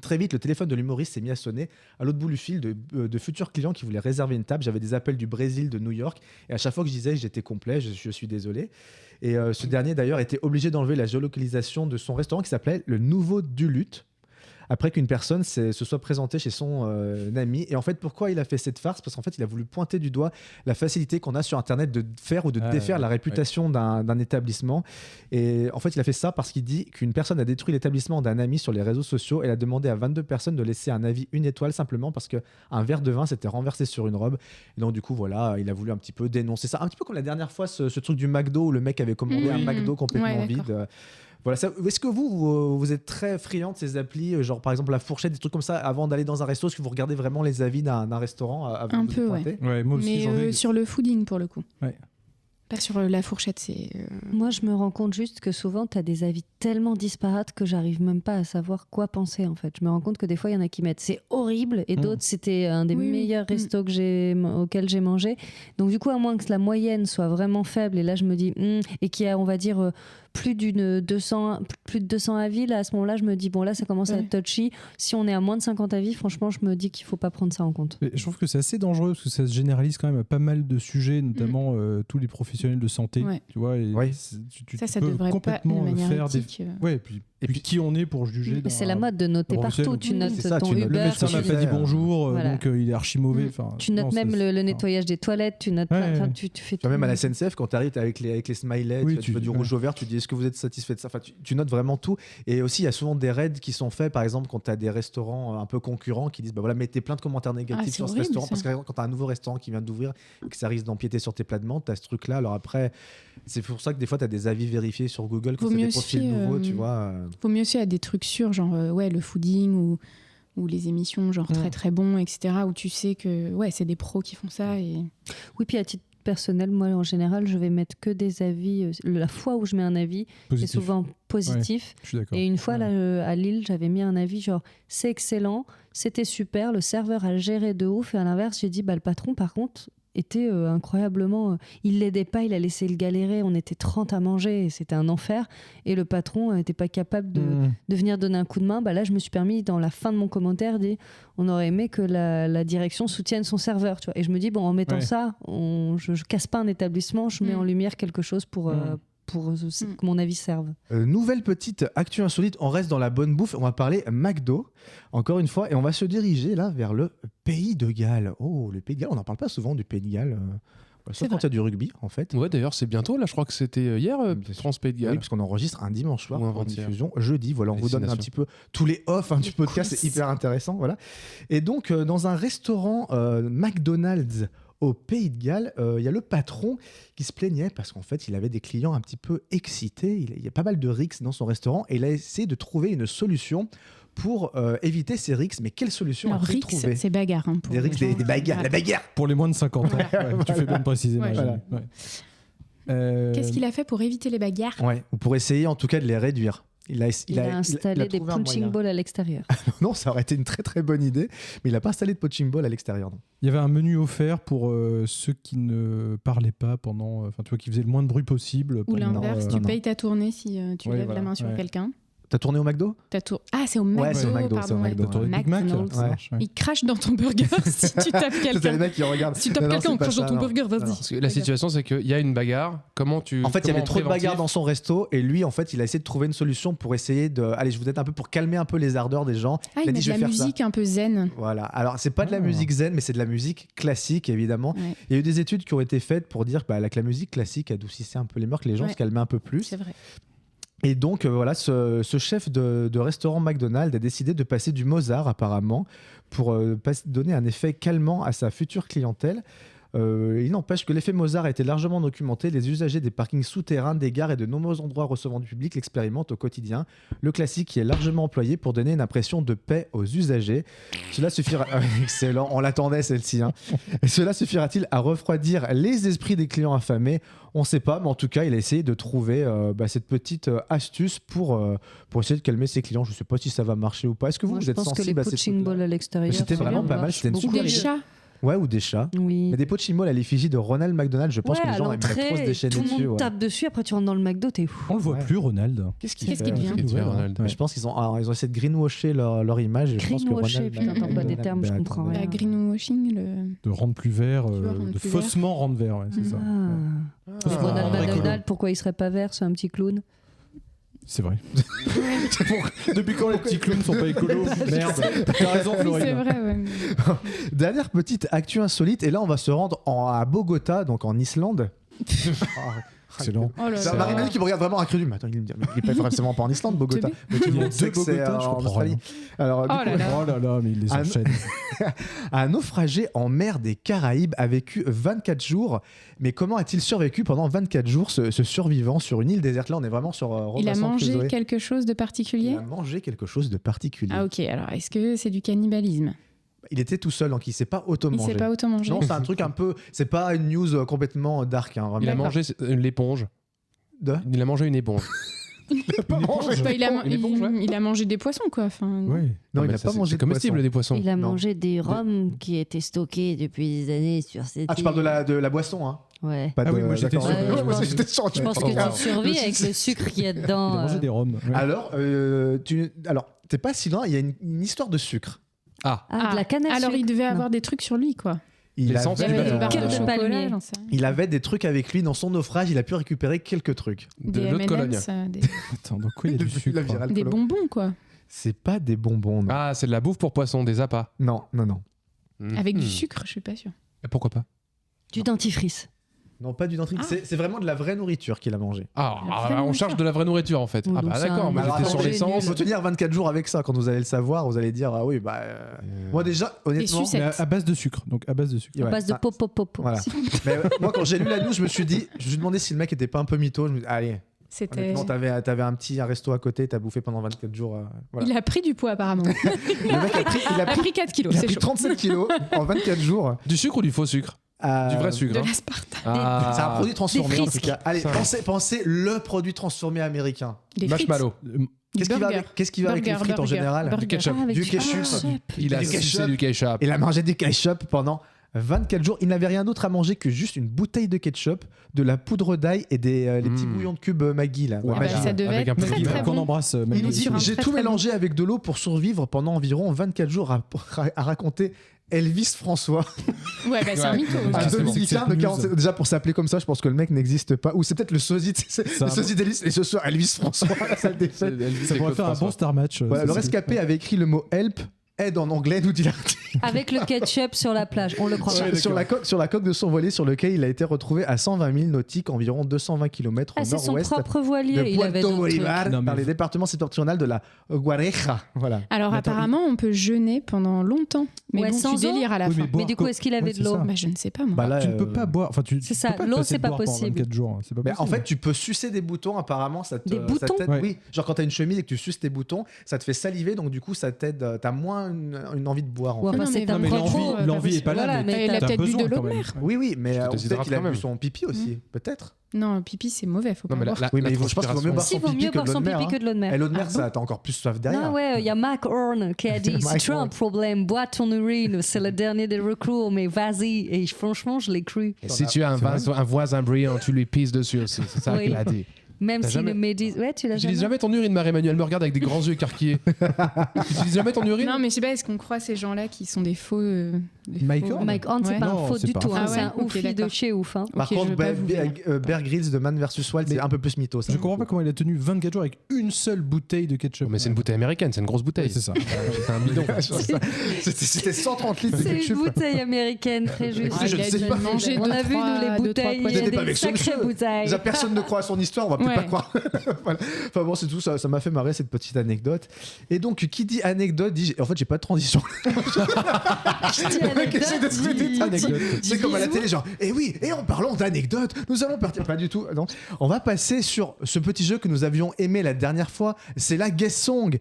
Très vite, le téléphone de l'humoriste s'est mis à sonner. À l'autre bout du fil, de futurs clients qui voulaient réserver une table. J'avais des appels du Brésil, de New York. Et à chaque fois que je disais j'étais complet, je suis désolé. Et ce dernier, d'ailleurs, était obligé d'enlever la géolocalisation de son restaurant qui s'appelait le Nouveau Duluth, après qu'une personne se soit présentée chez son ami. Et en fait, pourquoi il a fait cette farce? Parce qu'en fait, il a voulu pointer du doigt la facilité qu'on a sur Internet de faire ou de défaire la réputation d'un établissement. Et en fait, il a fait ça parce qu'il dit qu'une personne a détruit l'établissement d'un ami sur les réseaux sociaux. Elle a demandé à 22 personnes de laisser un avis 1 étoile simplement parce qu'un verre de vin s'était renversé sur une robe. Et donc, du coup, voilà, il a voulu un petit peu dénoncer ça. Un petit peu comme la dernière fois, ce truc du McDo où le mec avait commandé un McDo complètement Ouais, d'accord. vide. Voilà, est-ce que vous êtes très friand de ces applis, genre par exemple la fourchette, des trucs comme ça, avant d'aller dans un resto? Est-ce que vous regardez vraiment les avis d'un restaurant avant Un de vous peu, pointer? Ouais, moi aussi, j'en ai. Mais sur le fooding, pour le coup. Ouais. Pas sur la fourchette, c'est... Moi, je me rends compte juste que souvent, tu as des avis tellement disparates que j'arrive même pas à savoir quoi penser, en fait. Je me rends compte que des fois, il y en a qui mettent c'est horrible et d'autres, c'était un des meilleurs restos auxquels j'ai mangé. Donc, du coup, à moins que la moyenne soit vraiment faible, et là, je me dis, et qu'il y a, on va dire, plus de 200 avis, là, à ce moment-là, je me dis, bon, là, ça commence à être touchy. Si on est à moins de 50 avis, franchement, je me dis qu'il faut pas prendre ça en compte. Mais je trouve que c'est assez dangereux parce que ça se généralise quand même à pas mal de sujets, notamment tous les professionnels de santé. Tu vois, et ça peux devrait pas complètement de manière faire éthique. Ouais, et puis qui on est pour juger. Mais c'est la mode de noter partout. Tu notes ton Uber. Le médecin m'a pas dit bonjour, Voilà. donc il est archi mauvais. Tu notes même le nettoyage des toilettes. Tu notes. Tu fais tout. Même à la SNCF, quand tu arrives avec les smileys, tu fais du rouge au vert, tu dis est-ce que vous êtes satisfait de ça? Enfin, tu notes vraiment tout. Et aussi, il y a souvent des raids qui sont faits, par exemple, quand tu as des restaurants un peu concurrents qui disent bah voilà, mettez plein de commentaires négatifs sur ce restaurant. Parce que quand tu as un nouveau restaurant qui vient d'ouvrir et que ça risque d'empiéter sur tes plats de menthe, tu as ce truc-là. Alors après, c'est pour ça que des fois, tu as des avis vérifiés sur Google quand c'est des profils nouveaux, tu vois. Faut mieux aussi à des trucs sûrs, genre le fooding ou les émissions, genre très très bon, etc. Où tu sais que c'est des pros qui font ça. Et... Oui, puis à titre personnel, moi en général, je vais mettre que des avis. La fois où je mets un avis, c'est souvent positif. Je suis d'accord. Et une fois là, à Lille, j'avais mis un avis genre c'est excellent, c'était super, le serveur a géré de ouf. Et à l'inverse, j'ai dit le patron, par contre, était incroyablement... il l'aidait pas, il a laissé le galérer, on était 30 à manger, et c'était un enfer, et le patron n'était pas capable de venir donner un coup de main. Là, je me suis permis, dans la fin de mon commentaire, dire on aurait aimé que la direction soutienne son serveur. Tu vois. Et je me dis, en mettant ça, je casse pas un établissement, je mets en lumière quelque chose pour que mon avis serve. Nouvelle petite actu insolite, on reste dans la bonne bouffe, on va parler McDo, encore une fois, et on va se diriger là vers le Pays de Galles. Oh, le Pays de Galles, on n'en parle pas souvent du Pays de Galles, sauf quand il y a du rugby en fait. Ouais, d'ailleurs c'est bientôt, là je crois que c'était hier, France Pays de Galles. Oui, parce qu'on enregistre un dimanche soir pour diffusion jeudi, voilà, on vous donne un Félicitations. petit peu tous les off du podcast, c'est hyper intéressant, voilà. Et donc dans un restaurant McDonald's au Pays de Galles, il y a le patron qui se plaignait parce qu'en fait, il avait des clients un petit peu excités. Il y a pas mal de rixes dans son restaurant et il a essayé de trouver une solution pour éviter ces rixes. Mais quelle solution a-t-il trouvé? C'est bagarre. Pour des rixes, des bagarres, la bagarre. Pour les moins de 50 ans. Tu fais bien de préciser. Voilà. Qu'est-ce qu'il a fait pour éviter les bagarres? Ou pour essayer en tout cas de les réduire. Il a installé des punching balls à l'extérieur. Non, ça aurait été une très très bonne idée, mais il n'a pas installé de punching ball à l'extérieur. Non. Il y avait un menu offert pour ceux qui ne parlaient pas pendant, qui faisaient le moins de bruit possible. Ou l'inverse, tu payes ta tournée si tu lèves la main sur quelqu'un. T'as tourné au McDo? C'est au McDo. Ouais, c'est au McDo. Pardon, c'est au McDo. T'aurais Big Mac, Il crache dans ton burger si tu tapes quelqu'un. C'est les mecs qui regardent. Si tu tapes quelqu'un, on crache dans ton burger, vas-y. Parce que la situation, c'est qu'il y a une bagarre. En fait, il y avait trop de bagarres dans son resto et lui, en fait, il a essayé de trouver une solution pour essayer de. Allez, je vous aide un peu pour calmer un peu les ardeurs des gens. Il met de la musique un peu zen. Voilà. Alors, c'est pas de la musique zen, mais c'est de la musique classique, évidemment. Il y a eu des études qui ont été faites pour dire que la musique classique adoucissait un peu les mœurs, que les gens se calmaient un peu plus. C'est vrai. Et donc, ce chef de restaurant McDonald's a décidé de passer du Mozart, apparemment, pour donner un effet calmant à sa future clientèle. Il n'empêche que l'effet Mozart a été largement documenté. Les usagers des parkings souterrains, des gares et de nombreux endroits recevant du public l'expérimentent au quotidien. Le classique qui est largement employé pour donner une impression de paix aux usagers. Cela suffira... Excellent, on l'attendait celle-ci. Et cela suffira-t-il à refroidir les esprits des clients affamés? On ne sait pas, mais en tout cas, il a essayé de trouver cette petite astuce pour essayer de calmer ses clients. Je ne sais pas si ça va marcher ou pas. Est-ce que vous êtes sensible à ces punching balls à l'extérieur, C'était vraiment pas mal. C'était une super idée. Chats. Ouais, ou des chats. Oui. Mais des punching balls à l'effigie de Ronald McDonald, je pense que les gens aimeraient trop se déchaîner tout dessus. le monde tape dessus, après tu rentres dans le McDo, t'es fou. On le voit plus, Ronald. Qu'est-ce qu'il devient Ronald? Je pense qu'ils ont essayé de greenwasher leur image. Je pense que Greenwasher, putain, t'emploies des termes, je comprends rien. La greenwashing, De rendre plus vert, rendre de plus faussement rendre vert, ouais, c'est ça. Ronald McDonald, pourquoi il serait pas vert? C'est un petit clown. C'est vrai. Depuis quand les petits clowns sont pas écolos? Merde. T'as raison, Florine. c'est vrai, ouais. Dernière petite actu insolite, et là on va se rendre à Bogota, donc en Islande. Excellent. Oh là C'est là. Marie-Manu qui me regarde vraiment incrédule. Mais attends, il est pas forcément pas en Islande, Bogota. Mais tout le monde sait que c'est Bogota, je en comprends Australie. rien. Alors, du Oh coup, là là. Oh là là, mais il les Ah, enchaîne. un naufragé en mer des Caraïbes a vécu 24 jours. Mais comment a-t-il survécu pendant 24 jours, ce survivant sur une île déserte? Là, on est vraiment sur Il a Robinson mangé Crusoe. quelque chose de particulier? Il a mangé quelque chose de particulier. Ah ok, alors est-ce que c'est du cannibalisme? Il était tout seul, donc il s'est pas Il auto-mangé. s'est pas auto-mangé? Non, c'est un truc un peu... C'est pas une news complètement dark. Hein, Il a vraiment. mangé l'éponge. Il a mangé une éponge. pas mangé. Bah, Une éponge, ouais. il a mangé des poissons, quoi. Enfin, Ouais. Non, il mais n'a ça, pas mangé c'est de comestible poisson. des poissons. Il a Non. mangé des rhums qui étaient stockés depuis des années sur cette Ah, tu parles de la boisson, hein? Ouais. Pas Ah de... oui, moi, j'étais d'accord. sûr. Ouais, Moi, j'étais sûr. Je pense que tu survis avec le sucre qu'il y a Il dedans. a mangé des rhums. Ouais. Alors, t'es pas si loin, il y a une histoire de sucre. Ah, Ah, de la canne à alors sucre. il devait Non. avoir des trucs sur lui, quoi. Il L'essence Il y du avait des bateau. barres de Cœur de chocolat, palmier. j'en sais rien. Il avait des trucs avec lui dans son naufrage, il a pu récupérer quelques trucs. de Des l'eau de Cologne. M&M's, des Attends, donc quoi, il y a du sucre. viral des colo. bonbons, quoi. C'est pas des bonbons, non. Ah, c'est de la bouffe pour poissons, des appâts. Non. Avec du Mhm. sucre, je suis pas sûre. Et pourquoi pas? Du dentifrice. Non, pas du dentifrice. Ah. C'est vraiment de la vraie nourriture qu'il a mangé. Ah, La vraie on nourriture. cherche de la vraie nourriture en fait. Oui, Ah donc bah c'est d'accord, un- mais Alors, j'étais sur attendez, l'essence. il faut tenir 24 jours avec ça. Quand vous allez le savoir, vous allez dire ah oui, bah. Moi déjà, honnêtement. sucettes. Mais à base de sucre. Donc à base de sucre. Ouais, À base de ça- pop pop pop. Voilà. Mais moi, quand j'ai lu la news, je me suis demandé si le mec était pas un peu mytho. Je me dis, allez, C'était. honnêtement, t'avais un resto à côté, t'as bouffé pendant 24 jours. Voilà. Il a pris du poids, apparemment. Le mec Il a pris 4 kilos, il a c'est pris chaud. 37 kilos en 24 jours. Du sucre ou du faux sucre? Du vrai sucre. De hein. l'aspartame. Ah. C'est un produit transformé en tout frisques. cas. Allez, Ça. pensez le produit transformé américain. Des frites. Marshmallow. Qu'est-ce qui va Burger. avec les frites en Burger, général? burger. Du ketchup. Ah, avec Du ketchup. Il a Du sucé ketchup. du ketchup. Il a mangé du ketchup pendant 24 jours. Il n'avait rien d'autre à manger que juste une bouteille de ketchup, de la poudre d'ail et les petits bouillons de cubes Maggi. Là. Ouais, Ah bah, Maggi. ça devait Avec être un peu très de très qu'on bon. embrasse. Il nous dit sur un j'ai très, tout très mélangé avec de l'eau pour survivre pendant environ 24 jours à raconter Elvis François. Ouais, bah, c'est un Ouais. mytho. Ah, Un c'est bon. dominicain de Cette 47. Déjà pour s'appeler comme ça, je pense que le mec n'existe pas. Ou c'est peut-être le sosie, le sosie d'Elvis et ce soir Elvis François à la salle des fêtes. Ça pourrait faire un bon star match. Voilà, ça, le c'est- rescapé avait écrit le mot help, aide en anglais, nous dit l'article. Avec le ketchup sur la plage. On le croit pas. sur la coque de son voilier sur lequel il a été retrouvé à 120 000 nautiques, environ 220 km au Ah, c'est son nord-ouest propre de voilier. Il avait Puerto d'autres trucs. Bolívar, Non, mais dans les vous- départements septentrionaux de la Guareja. Voilà. Alors Mais attends, apparemment, on peut jeûner pendant longtemps. Mais Ouais, bon, sans tu eau délires à la Oui, fin. mais boire Mais du coup, co- est-ce qu'il avait Ouais, de c'est l'eau ça. Bah, je ne sais pas, moi. Bah là, Tu ne peux pas boire. Enfin, tu C'est tu ça, peux pas l'eau, passer c'est de pas boire pendant possible. 24 jours. C'est pas Mais possible. en fait, tu peux sucer des boutons, apparemment. Ça te, Des ça boutons t'aide- Ouais. Oui, genre quand t'as une chemise et que tu suces tes boutons, ça te fait saliver, donc du coup, ça t'aide. T'as moins une envie de boire. En Ouais, fait. enfin, Non, c'est mais un mais vraiment, propos. l'envie est pas là. Voilà, mais mais il a t'as peut-être bu besoin de l'eau quand de même. mer. Oui, oui, mais Tu te peut-être déshydrates qu'il a quand bu même. son pipi aussi, peut-être. Non, pipi, c'est mauvais, faut pas Non, mais boire. Oui, mais je pense qu'il vaut mieux boire Si, son vaut pipi mieux que de boire l'eau son de mer. pipi que de l'eau de mer. Et l'eau de mer, Ah ça bon t'as encore plus soif derrière. Non, ouais, il y a Mac Horn qui a dit Mike si tu as un Horn. problème, bois ton urine, c'est le dernier des recours, mais vas-y. Et franchement, je l'ai cru. Et si tu as un voisin brillant, tu lui pisses dessus aussi. C'est ça Oui. qu'il a dit. Même T'as si jamais- le médis. Ouais, tu l'as J'utilise jamais. jamais ton urine, Marie-Emmanuelle. Elle me regarde avec des grands yeux écarquillés. Tu utilises jamais ton urine? Non, mais je sais pas, est-ce qu'on croit ces gens-là qui sont des faux. Des Mike faux- Horn Mike Horn, c'est Ouais. pas Non, un faux c'est du pas tout. un hein, faux. C'est Ah un ouais, ok, oufi de d'accord. chez ouf. hein. Par Ok, je contre, veux pas vous dire. Bear Grylls de Man vs Wild, c'est Mais- un peu plus mytho. Ça. Je comprends pas comment il a tenu 24 jours avec une seule bouteille de ketchup. Mais c'est une bouteille américaine, c'est une grosse bouteille. Ouais, c'est ça. C'est un bidon. C'était 130 litres de C'est une ketchup. bouteille américaine, très juste. Ah, il a sais dû pas. manger On a vu, nous, les bouteilles. Il y a J'étais pas des avec ce sacrées monsieur. bouteilles. Déjà, personne ne croit à son histoire, on va peut-être Ouais. pas croire. Voilà. Enfin bon, c'est tout, ça m'a fait marrer cette petite anecdote. Et donc, qui dit anecdote dit. En fait, j'ai pas de transition. Le mec essaie de trouver des Anecdote. C'est comme à la télé, genre, et oui, et en parlant d'anecdotes, nous allons partir. Pas du tout, non. On va passer sur ce petit jeu que nous avions aimé la dernière fois, c'est la Guess Song.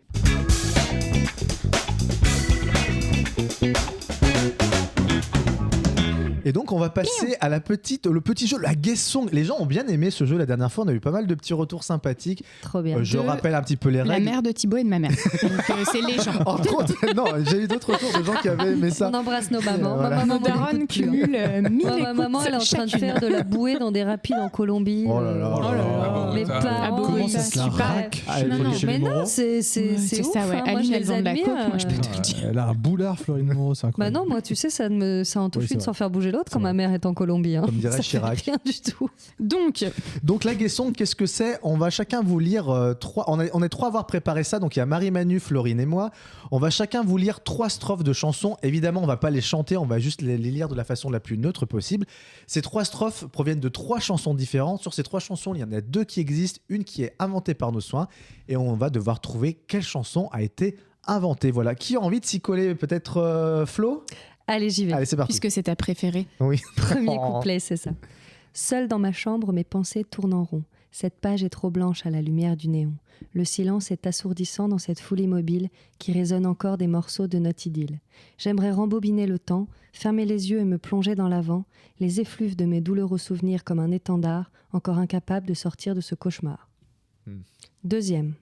Et donc on va passer à le petit jeu, la Guess Song. Les gens ont bien aimé ce jeu la dernière fois, on a eu pas mal de petits retours sympathiques. Trop bien. Je De rappelle un petit peu les La règles. mère de Thibaut et de ma mère. Donc c'est les gens. Entre autres, non, j'ai eu d'autres retours de gens qui avaient aimé ça. On embrasse nos mamans. Voilà. Ma Nos maman darons n'écoute plus, hein. cumulent 1000 Ma maman, elle est en train de faire de la bouée dans des rapides en Colombie. Oh là là. Oh là là. Les Ah, parents, Comment ça se la super. raque Ah, il Non, faut non, aller chez mais les non, Moreau. c'est Ouais, c'est ça, ouf. ouais. hein. Moi, Aline, je elle les vend de la admire. coke, moi, je peux te le dire. Elle a un boulard, Florine Moreau, c'est Bah incroyable. non, moi, tu sais, ça en touche Oui, c'est une vrai. sans faire bouger l'autre quand ma mère est en Colombie. Hein. Comme dirait Ça Chirac. fait rien du tout. Donc, la Guessong, qu'est-ce que c'est? On va chacun vous lire 3. On est 3 à avoir préparé ça. Donc il y a Marie-Manu, Florine et moi. On va chacun vous lire 3 strophes de chansons. Évidemment, on va pas les chanter. On va juste les lire de la façon la plus neutre possible. Ces 3 strophes proviennent de 3 chansons différentes. Sur ces 3 chansons, il y en a 2 qui existent, une qui est inventée par nos soins. Et on va devoir trouver quelle chanson a été inventée. Voilà. Qui a envie de s'y coller? Peut-être Flo? Allez, j'y vais. Allez, c'est parti. puisque c'est ta préférée. Oui. Premier couplet, c'est ça. Seul dans ma chambre, mes pensées tournent en rond. Cette page est trop blanche à la lumière du néon. Le silence est assourdissant dans cette foule immobile qui résonne encore des morceaux de notre idylle. J'aimerais rembobiner le temps, fermer les yeux et me plonger dans l'avant, les effluves de mes douloureux souvenirs comme un étendard, encore incapable de sortir de ce cauchemar. Deuxième.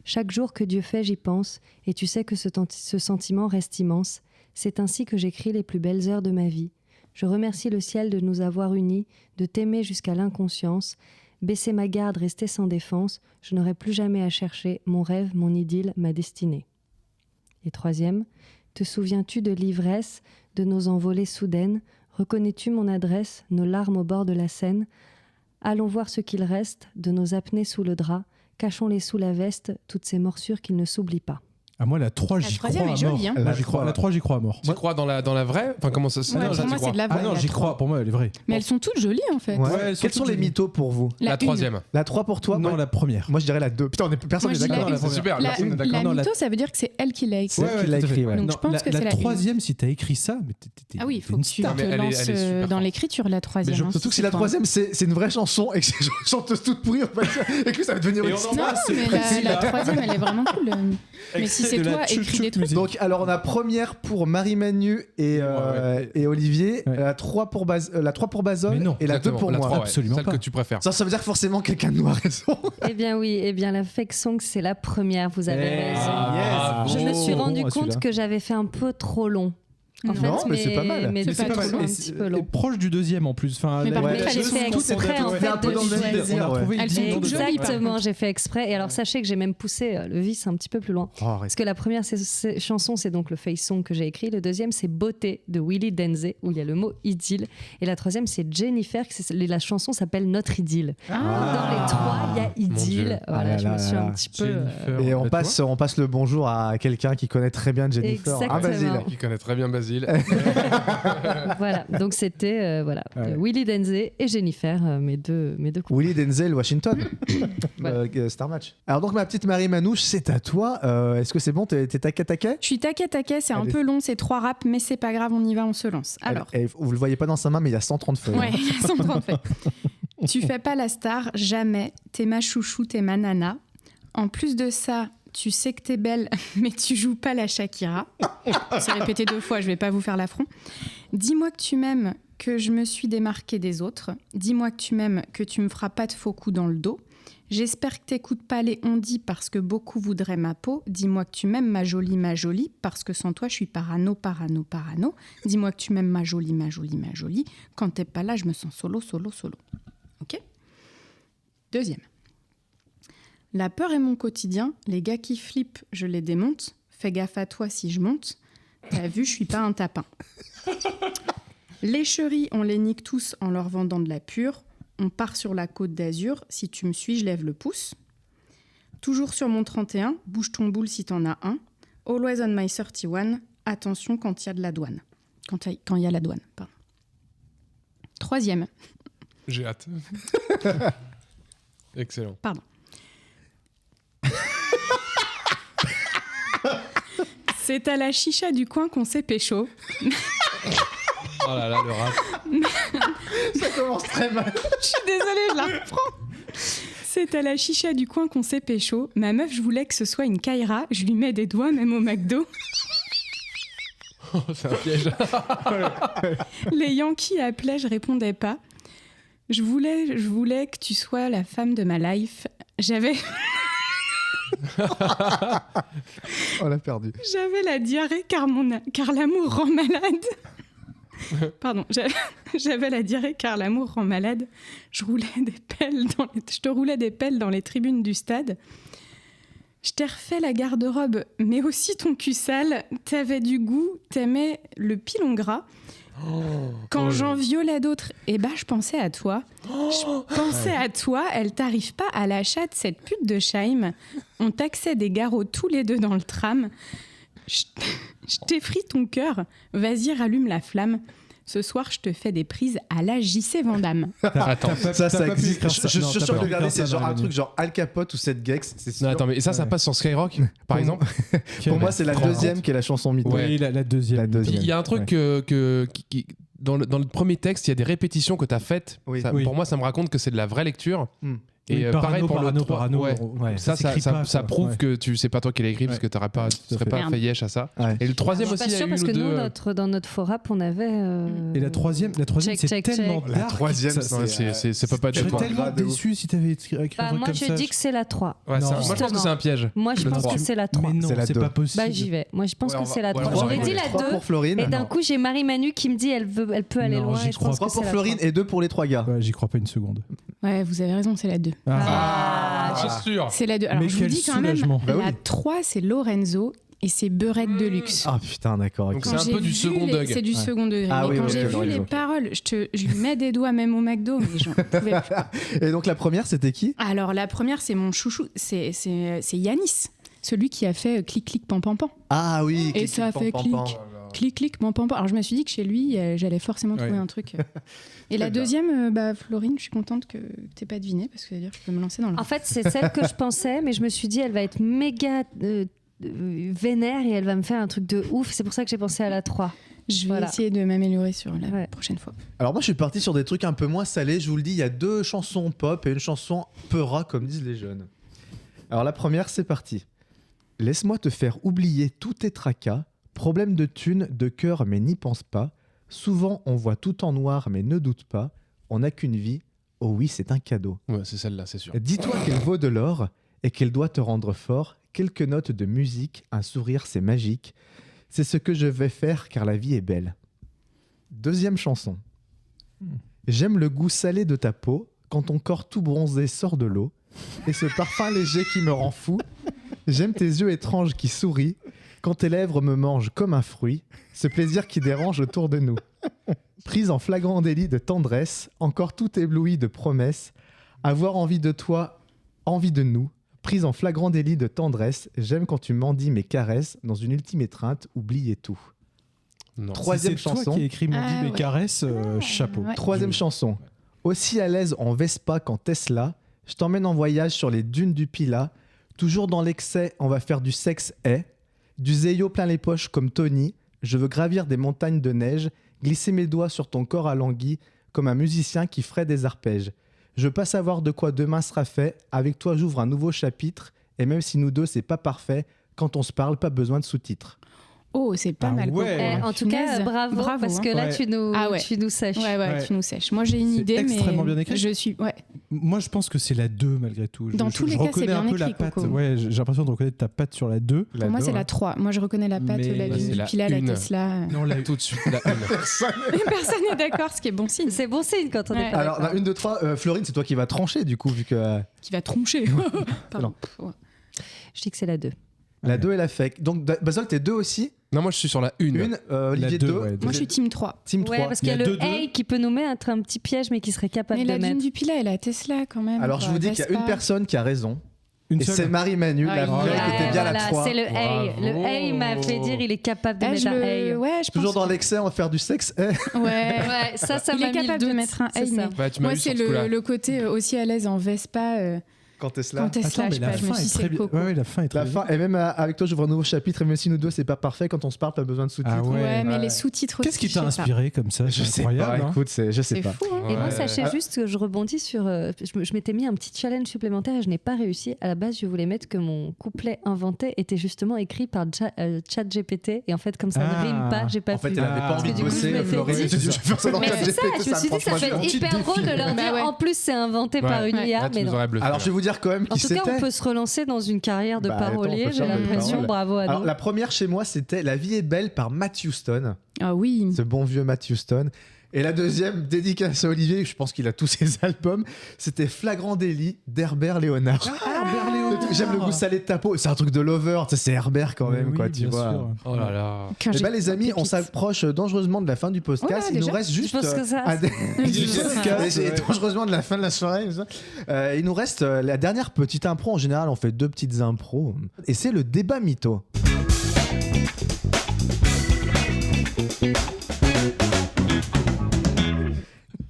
Chaque jour que Dieu fait, j'y pense, et tu sais que ce sentiment reste immense. C'est ainsi que j'écris les plus belles heures de ma vie. Je remercie le ciel de nous avoir unis, de t'aimer jusqu'à l'inconscience. Baisser ma garde, rester sans défense, je n'aurai plus jamais à chercher mon rêve, mon idylle, ma destinée. Et troisième, te souviens-tu de l'ivresse, de nos envolées soudaines? Reconnais-tu mon adresse, nos larmes au bord de la Seine? Allons voir ce qu'il reste de nos apnées sous le drap, cachons-les sous la veste, toutes ces morsures qu'ils ne s'oublient pas. Ah, moi, la 3, La j'y crois troisième à est mort. jolie, hein. Moi, la 3, j'y crois à mort. Tu crois dans la vraie? Enfin, comment ça se Ouais, ça, pour tu moi, crois c'est de la vraie. Ah non, la j'y 3. crois. Pour moi, elle est vraie. Mais elles sont toutes jolies en fait. Ouais. elles sont Quels sont toutes les jolies. mythos pour vous? La une. troisième. La 3 pour toi? Non, moi, la première. moi, je dirais la 2. Putain, personne Moi, n'est je dis d'accord. la C'est super. La, Personne n'est d'accord. la Non, mytho, ça veut dire que c'est elle qui l'a écrit. C'est elle qui l'a tout à fait. écrit, ouais. Donc, Non, je pense que c'est la troisième, si t'as écrit ça, mais t'es Ah oui, il faut une que tu star. te Mais elle est lances super dans forte. l'écriture, la troisième. hein, Surtout que si c'est la pas- troisième c'est une vraie chanson et que c'est une chanteuse toute pourrie en fait, et que ça va devenir Et une on star. Non, mais la troisième, elle est vraiment cool. Mais si c'est toi, écris des trucs. Donc alors on a première pour Marie-Manu et Olivier, Ouais. la 3 pour Basol Mais non. et la 2 pour la moi. 3, ouais. Absolument Celle pas. que tu préfères. Ça veut dire que forcément quelqu'un de nous a raison. Eh bien oui, la fake song, c'est la première, vous avez raison. Ah, Je me suis bon, rendu à compte celui-là. que j'avais fait un peu trop long. En Non, fait, mais c'est pas mal. Mais C'est c'est pas pas trop trop long. un petit peu long. Proche du deuxième en plus. Enfin, Mais par la- contre, Mais elles j'ai sont fait toutes exprès en fait fait un peu de dans le même choisir. délire, On a ouais. retrouvé Elles une sont digne toutes de- jolies, par Exactement, contre. j'ai fait exprès. Et alors sachez que j'ai même poussé le vice un petit peu plus loin. Oh, arrête. Parce que la première chanson, c'est donc le face song que j'ai écrit. Le deuxième, c'est Beauté de Willy Denze, où il y a le mot idylle. Et la troisième, c'est Jennifer. La chanson s'appelle Notre idylle. Dans les trois, il y a Dieu. idylle. Ah Voilà, là je me là suis là un là. petit peu. Jennifer. Et Bah, on passe le bonjour à quelqu'un qui connaît très bien Jennifer. Exactement. Basile. Qui connaît très bien Basile. Voilà, donc c'était Ouais. Willy Denze et Jennifer, mes deux couples. Willy Denzel, Washington. Ouais. Star Match. Alors donc ma petite Marie Manouche, c'est à toi. Est-ce que c'est bon? T'es taquet? Je suis taquet, c'est un Allez. peu long, c'est 3 raps, mais c'est pas grave, on y va, on se lance. Alors, Vous le voyez pas dans sa main, mais il y a 130 feuilles. ouais, sans trop fait. Tu fais pas la star, jamais. T'es ma chouchou, t'es ma nana. En plus de ça, tu sais que t'es belle, mais tu joues pas la Shakira. C'est répété 2 fois, je vais pas vous faire l'affront. Dis-moi que tu m'aimes, que je me suis démarquée des autres. Dis-moi que tu m'aimes, que tu me feras pas de faux coups dans le dos. J'espère que t'écoutes pas les on-dit parce que beaucoup voudraient ma peau. Dis-moi que tu m'aimes, ma jolie, parce que sans toi, je suis parano. Dis-moi que tu m'aimes, ma jolie. Quand t'es pas là, je me sens solo. Ok ? Deuxième. La peur est mon quotidien. Les gars qui flippent, je les démonte. Fais gaffe à toi si je monte. T'as vu, je suis pas un tapin. Les chéris, on les nique tous en leur vendant de la pure. On part sur la côte d'Azur. Si tu me suis, je lève le pouce. Toujours sur mon 31, bouge ton boule si t'en as un. Always on my 31. Attention quand il y a de la douane. Quand il y a la douane, pardon. Troisième. J'ai hâte. Excellent. Pardon. C'est à la chicha du coin qu'on s'est pécho. Oh là là, le rap. Ça commence très mal. Je suis désolée, je la reprends. C'est à la chicha du coin qu'on s'est pécho. Ma meuf, je voulais que ce soit une Kaira. Je lui mets des doigts, même au McDo. Oh, c'est un piège. Les Yankees appelaient, je répondais pas. Je voulais que tu sois la femme de ma life. J'avais On l'a perdu. la diarrhée car l'amour rend malade. Pardon, j'avais la diarrhée car l'amour rend malade. Je te roulais des pelles dans les tribunes du stade. Je t'ai refait la garde-robe, mais aussi ton cul sale. T'avais du goût, t'aimais le pilon gras. Quand j'en violais d'autres, je pensais à toi. Je pensais à toi, elle t'arrive pas à la chatte, cette pute de Scheim. On taxait des garrots tous les deux dans le tram. Je t'effrie ton cœur, vas-y rallume la flamme. Ce soir, je te fais des prises à la JC Vandame. Attends, Ça existe. pu Je suis sûr que regarder, c'est genre un Manu. truc genre Al Capote ou Seth Gex. C'est sûr. non, attends, mais ça passe sur Skyrock, par exemple. Pour moi, c'est la deuxième qui est la chanson mytho. Oui, la deuxième. La deuxième. Il y a un truc qui dans le premier texte, il y a des répétitions que tu as faites. Oui. Ça, Oui. pour moi, ça me raconte que c'est de la vraie lecture. Oui, Et Parano, pareil pour le 3. Parano, Ouais. ouais, Ça s'écrit pas, ça prouve ouais. que c'est pas toi qui l'as écrit parce que tu à serais fait. pas Merde. fait yesh à ça. Ouais. Et le troisième Je suis aussi, pas il y a sûre une parce ou que deux. nous, dans notre forap, on avait. Et la troisième, Check, c'est check, tellement check. La dark. troisième, c'est pas Je de serais toi. tellement de ouf. déçu si t'avais écrit un Bah, truc moi, comme je ça. dis que c'est la 3. Ouais, Non. moi, je pense que c'est un piège. Moi, je Le pense 3. que c'est la 3. Mais non, C'est la c'est deux. pas possible. Bah, j'y vais. Moi, je pense Ouais, que c'est la ouais, 3. moi, J'aurais j'aurais dit la 3 2. pour Florine. Et d'un Non. coup, j'ai Marie-Manu qui me dit elle peut aller Non, loin. j'y Et je pense crois que 3 c'est pour la Florine 3. et 2 pour les 3 gars. Ouais, j'y crois pas une seconde. Ouais, vous avez raison, c'est la 2. C'est sûr. C'est la 2. Alors, Mais je vous quel dis quand même, soulagement. Bah oui. la 3, c'est Lorenzo et c'est Beurette de luxe. Ah putain, d'accord. Donc ok. c'est un Quand peu j'ai du vu second les- Doug. C'est du second degré. Ah Mais oui, quand ok, j'ai vu Lorenzo. les paroles, je lui mets des doigts même au McDo, mais j'en pouvais plus. Et donc la première, c'était qui? Alors, la première, c'est mon chouchou, c'est Yanis, celui qui a fait clic, clic, pan, pan, pan. Ah oui. Et clic, ça clic, fait pan, clic. pan, pan. Clic, clic, pan, pan, pan. Alors, je me suis dit que chez lui, j'allais forcément trouver Ouais. un truc. Et la deuxième, Florine, je suis contente que t'aies pas deviné, parce que ça veut dire que je peux me lancer dans le... En fait, c'est celle que je pensais, mais je me suis dit elle va être méga vénère et elle va me faire un truc de ouf. C'est pour ça que j'ai pensé à la 3. Je vais Voilà. essayer de m'améliorer sur la Ouais. prochaine fois. Alors moi, je suis parti sur des trucs un peu moins salés. Je vous le dis, il y a 2 chansons pop et une chanson peura, comme disent les jeunes. Alors la première, c'est parti. Laisse-moi te faire oublier tous tes tracas. Problème de thunes, de cœur, mais n'y pense pas. Souvent, on voit tout en noir, mais ne doute pas. On n'a qu'une vie. Oh oui, c'est un cadeau. Ouais, c'est celle-là, c'est sûr. Dis-toi qu'elle vaut de l'or et qu'elle doit te rendre fort. Quelques notes de musique, un sourire, c'est magique. C'est ce que je vais faire car la vie est belle. Deuxième chanson. J'aime le goût salé de ta peau quand ton corps tout bronzé sort de l'eau et ce parfum léger qui me rend fou. J'aime tes yeux étranges qui sourient quand tes lèvres me mangent comme un fruit. Ce plaisir qui dérange autour de nous. Prise en flagrant délit de tendresse, encore tout ébloui de promesses. Avoir envie de toi, envie de nous. Prise en flagrant délit de tendresse, j'aime quand tu mendis mes caresses. Dans une ultime étreinte, oubliez tout. Non. Troisième Si c'est toi chanson. qui as écrit Ah, mes ouais. caresses, chapeau. Ouais. Troisième chanson. Aussi à l'aise en Vespa qu'en Tesla, je t'emmène en voyage sur les dunes du Pila. Toujours dans l'excès, on va faire du sexe du zéyo plein les poches comme Tony. Je veux gravir des montagnes de neige, glisser mes doigts sur ton corps alangui comme un musicien qui ferait des arpèges. Je veux pas savoir de quoi demain sera fait. Avec toi, j'ouvre un nouveau chapitre. Et même si nous deux, c'est pas parfait, quand on se parle, pas besoin de sous-titres. Oh, c'est pas Ah mal. ouais. En tout cas, Punaise. bravo, parce que là, Ouais. tu nous sèches. Ouais, Ouais. tu nous sèches. Moi, j'ai une C'est idée, mais extrêmement bien écrit. je suis... Ouais. Moi, je pense que c'est la 2 malgré tout. Dans tous les cas, c'est reconnais un bien peu la écrit, patte. Coco. Ouais, j'ai l'impression de reconnaître ta patte sur la 2. Pour moi, c'est la 3. Moi, je reconnais la patte, Mais la là, dune c'est du la Pila, la une. Tesla. Non, la Tout de suite, la une. Personne n'est d'accord, ce qui est bon signe. C'est bon signe quand on Ouais. est pas Alors, d'accord. la 1, 2, 3, Florine, c'est toi qui vas trancher du coup, vu que Qui va troncher. Pardon. Ouais. Je dis que c'est la 2. la 2 est la fake. Donc, Basol, t'es 2 aussi. Non, moi je suis sur la une. Une, Olivier deux, 2. ouais, Moi, je suis team 3. Team 3. Ouais, parce qu'il y a Il y a le deux, hey qui peut nous mettre un petit piège, mais qui serait capable Mais de la dune mettre. du Pila et la Tesla, quand même. Alors, je quoi. vous dis qu'il y a Vespa. une personne qui a raison. Une Et seule. c'est Marie-Manu, Ah, la il vraie est- qui était bien la voilà, 3. c'est le hey. Le Bravo. hey m'a fait dire il est capable de Ah, mettre un hey. Ouais, je Toujours pense dans l'excès, on va faire du sexe. Ouais. Ouais, ça Il m'a est mis le capable doute. de mettre un C'est hey, ça. mais Bah, tu m'as moi, eu sur c'est ce coup-là. le côté aussi à l'aise en Vespa. Quand Tesla. Quand Tesla, Attends, je mais sais la pas, je me fin suis est dit, c'est très le bien. coco. Ouais, la fin est très La bien. fin, et même avec toi, j'ouvre un nouveau chapitre, et même si nous deux, c'est pas parfait, quand on se parle, pas besoin de sous-titres. Ah ouais. Ouais, mais Ouais. les sous-titres aussi. Qu'est-ce qui je t'a sais pas. inspiré comme ça Je C'est sais incroyable. pas, hein. écoute, je sais C'est pas. fou, hein. Et moi, Ouais. sachez juste que je rebondis sur. Je m'étais mis un petit challenge supplémentaire et je n'ai pas réussi. À la base, je voulais mettre que mon couplet inventé était justement écrit par ChatGPT. Et en fait, comme ça ne Ah. rime pas, j'ai pas En fait, pu. elle avait pas Parce envie que de du coup, je bosser, m'étais Florine. dit- Elle s'est dit, je vais faire ça dans Mais le c'est ça, GPT, je me suis dit, ça prend peut trois être jours. hyper drôle de leur Bah dire ouais. en plus, c'est inventé par Ouais. une IA. Là, tu Mais nous non. aurais bluffé. Alors, je vais vous dire quand même En qui tout cas, on c'était. peut se relancer dans une carrière de Bah, attends, on parolier, peut j'ai faire des l'impression. paroles. Bravo à Alors, nous. la première chez moi, c'était La vie est belle par Matt Houston, Ah oui. ce bon vieux Matt Houston. Et la deuxième, dédicace à Olivier, je pense qu'il a tous ses albums, c'était Flagrant délit d'Herbert Léonard. Ah, Herbert Léonard. J'aime le goût salé de ta peau. C'est un truc de lover, tu sais, c'est Herbert quand même, Oui, quoi, tu bien vois. sûr. Oh là là. Quand Eh j'ai- ben, les amis, on Pépite. s'approche dangereusement de la fin du podcast. Oh là, Il nous déjà reste juste. pense que ça- C'est dangereusement de la fin de la soirée. Ça. Il nous reste la dernière petite impro. En général, on fait 2 petites impros. Et c'est le débat mytho.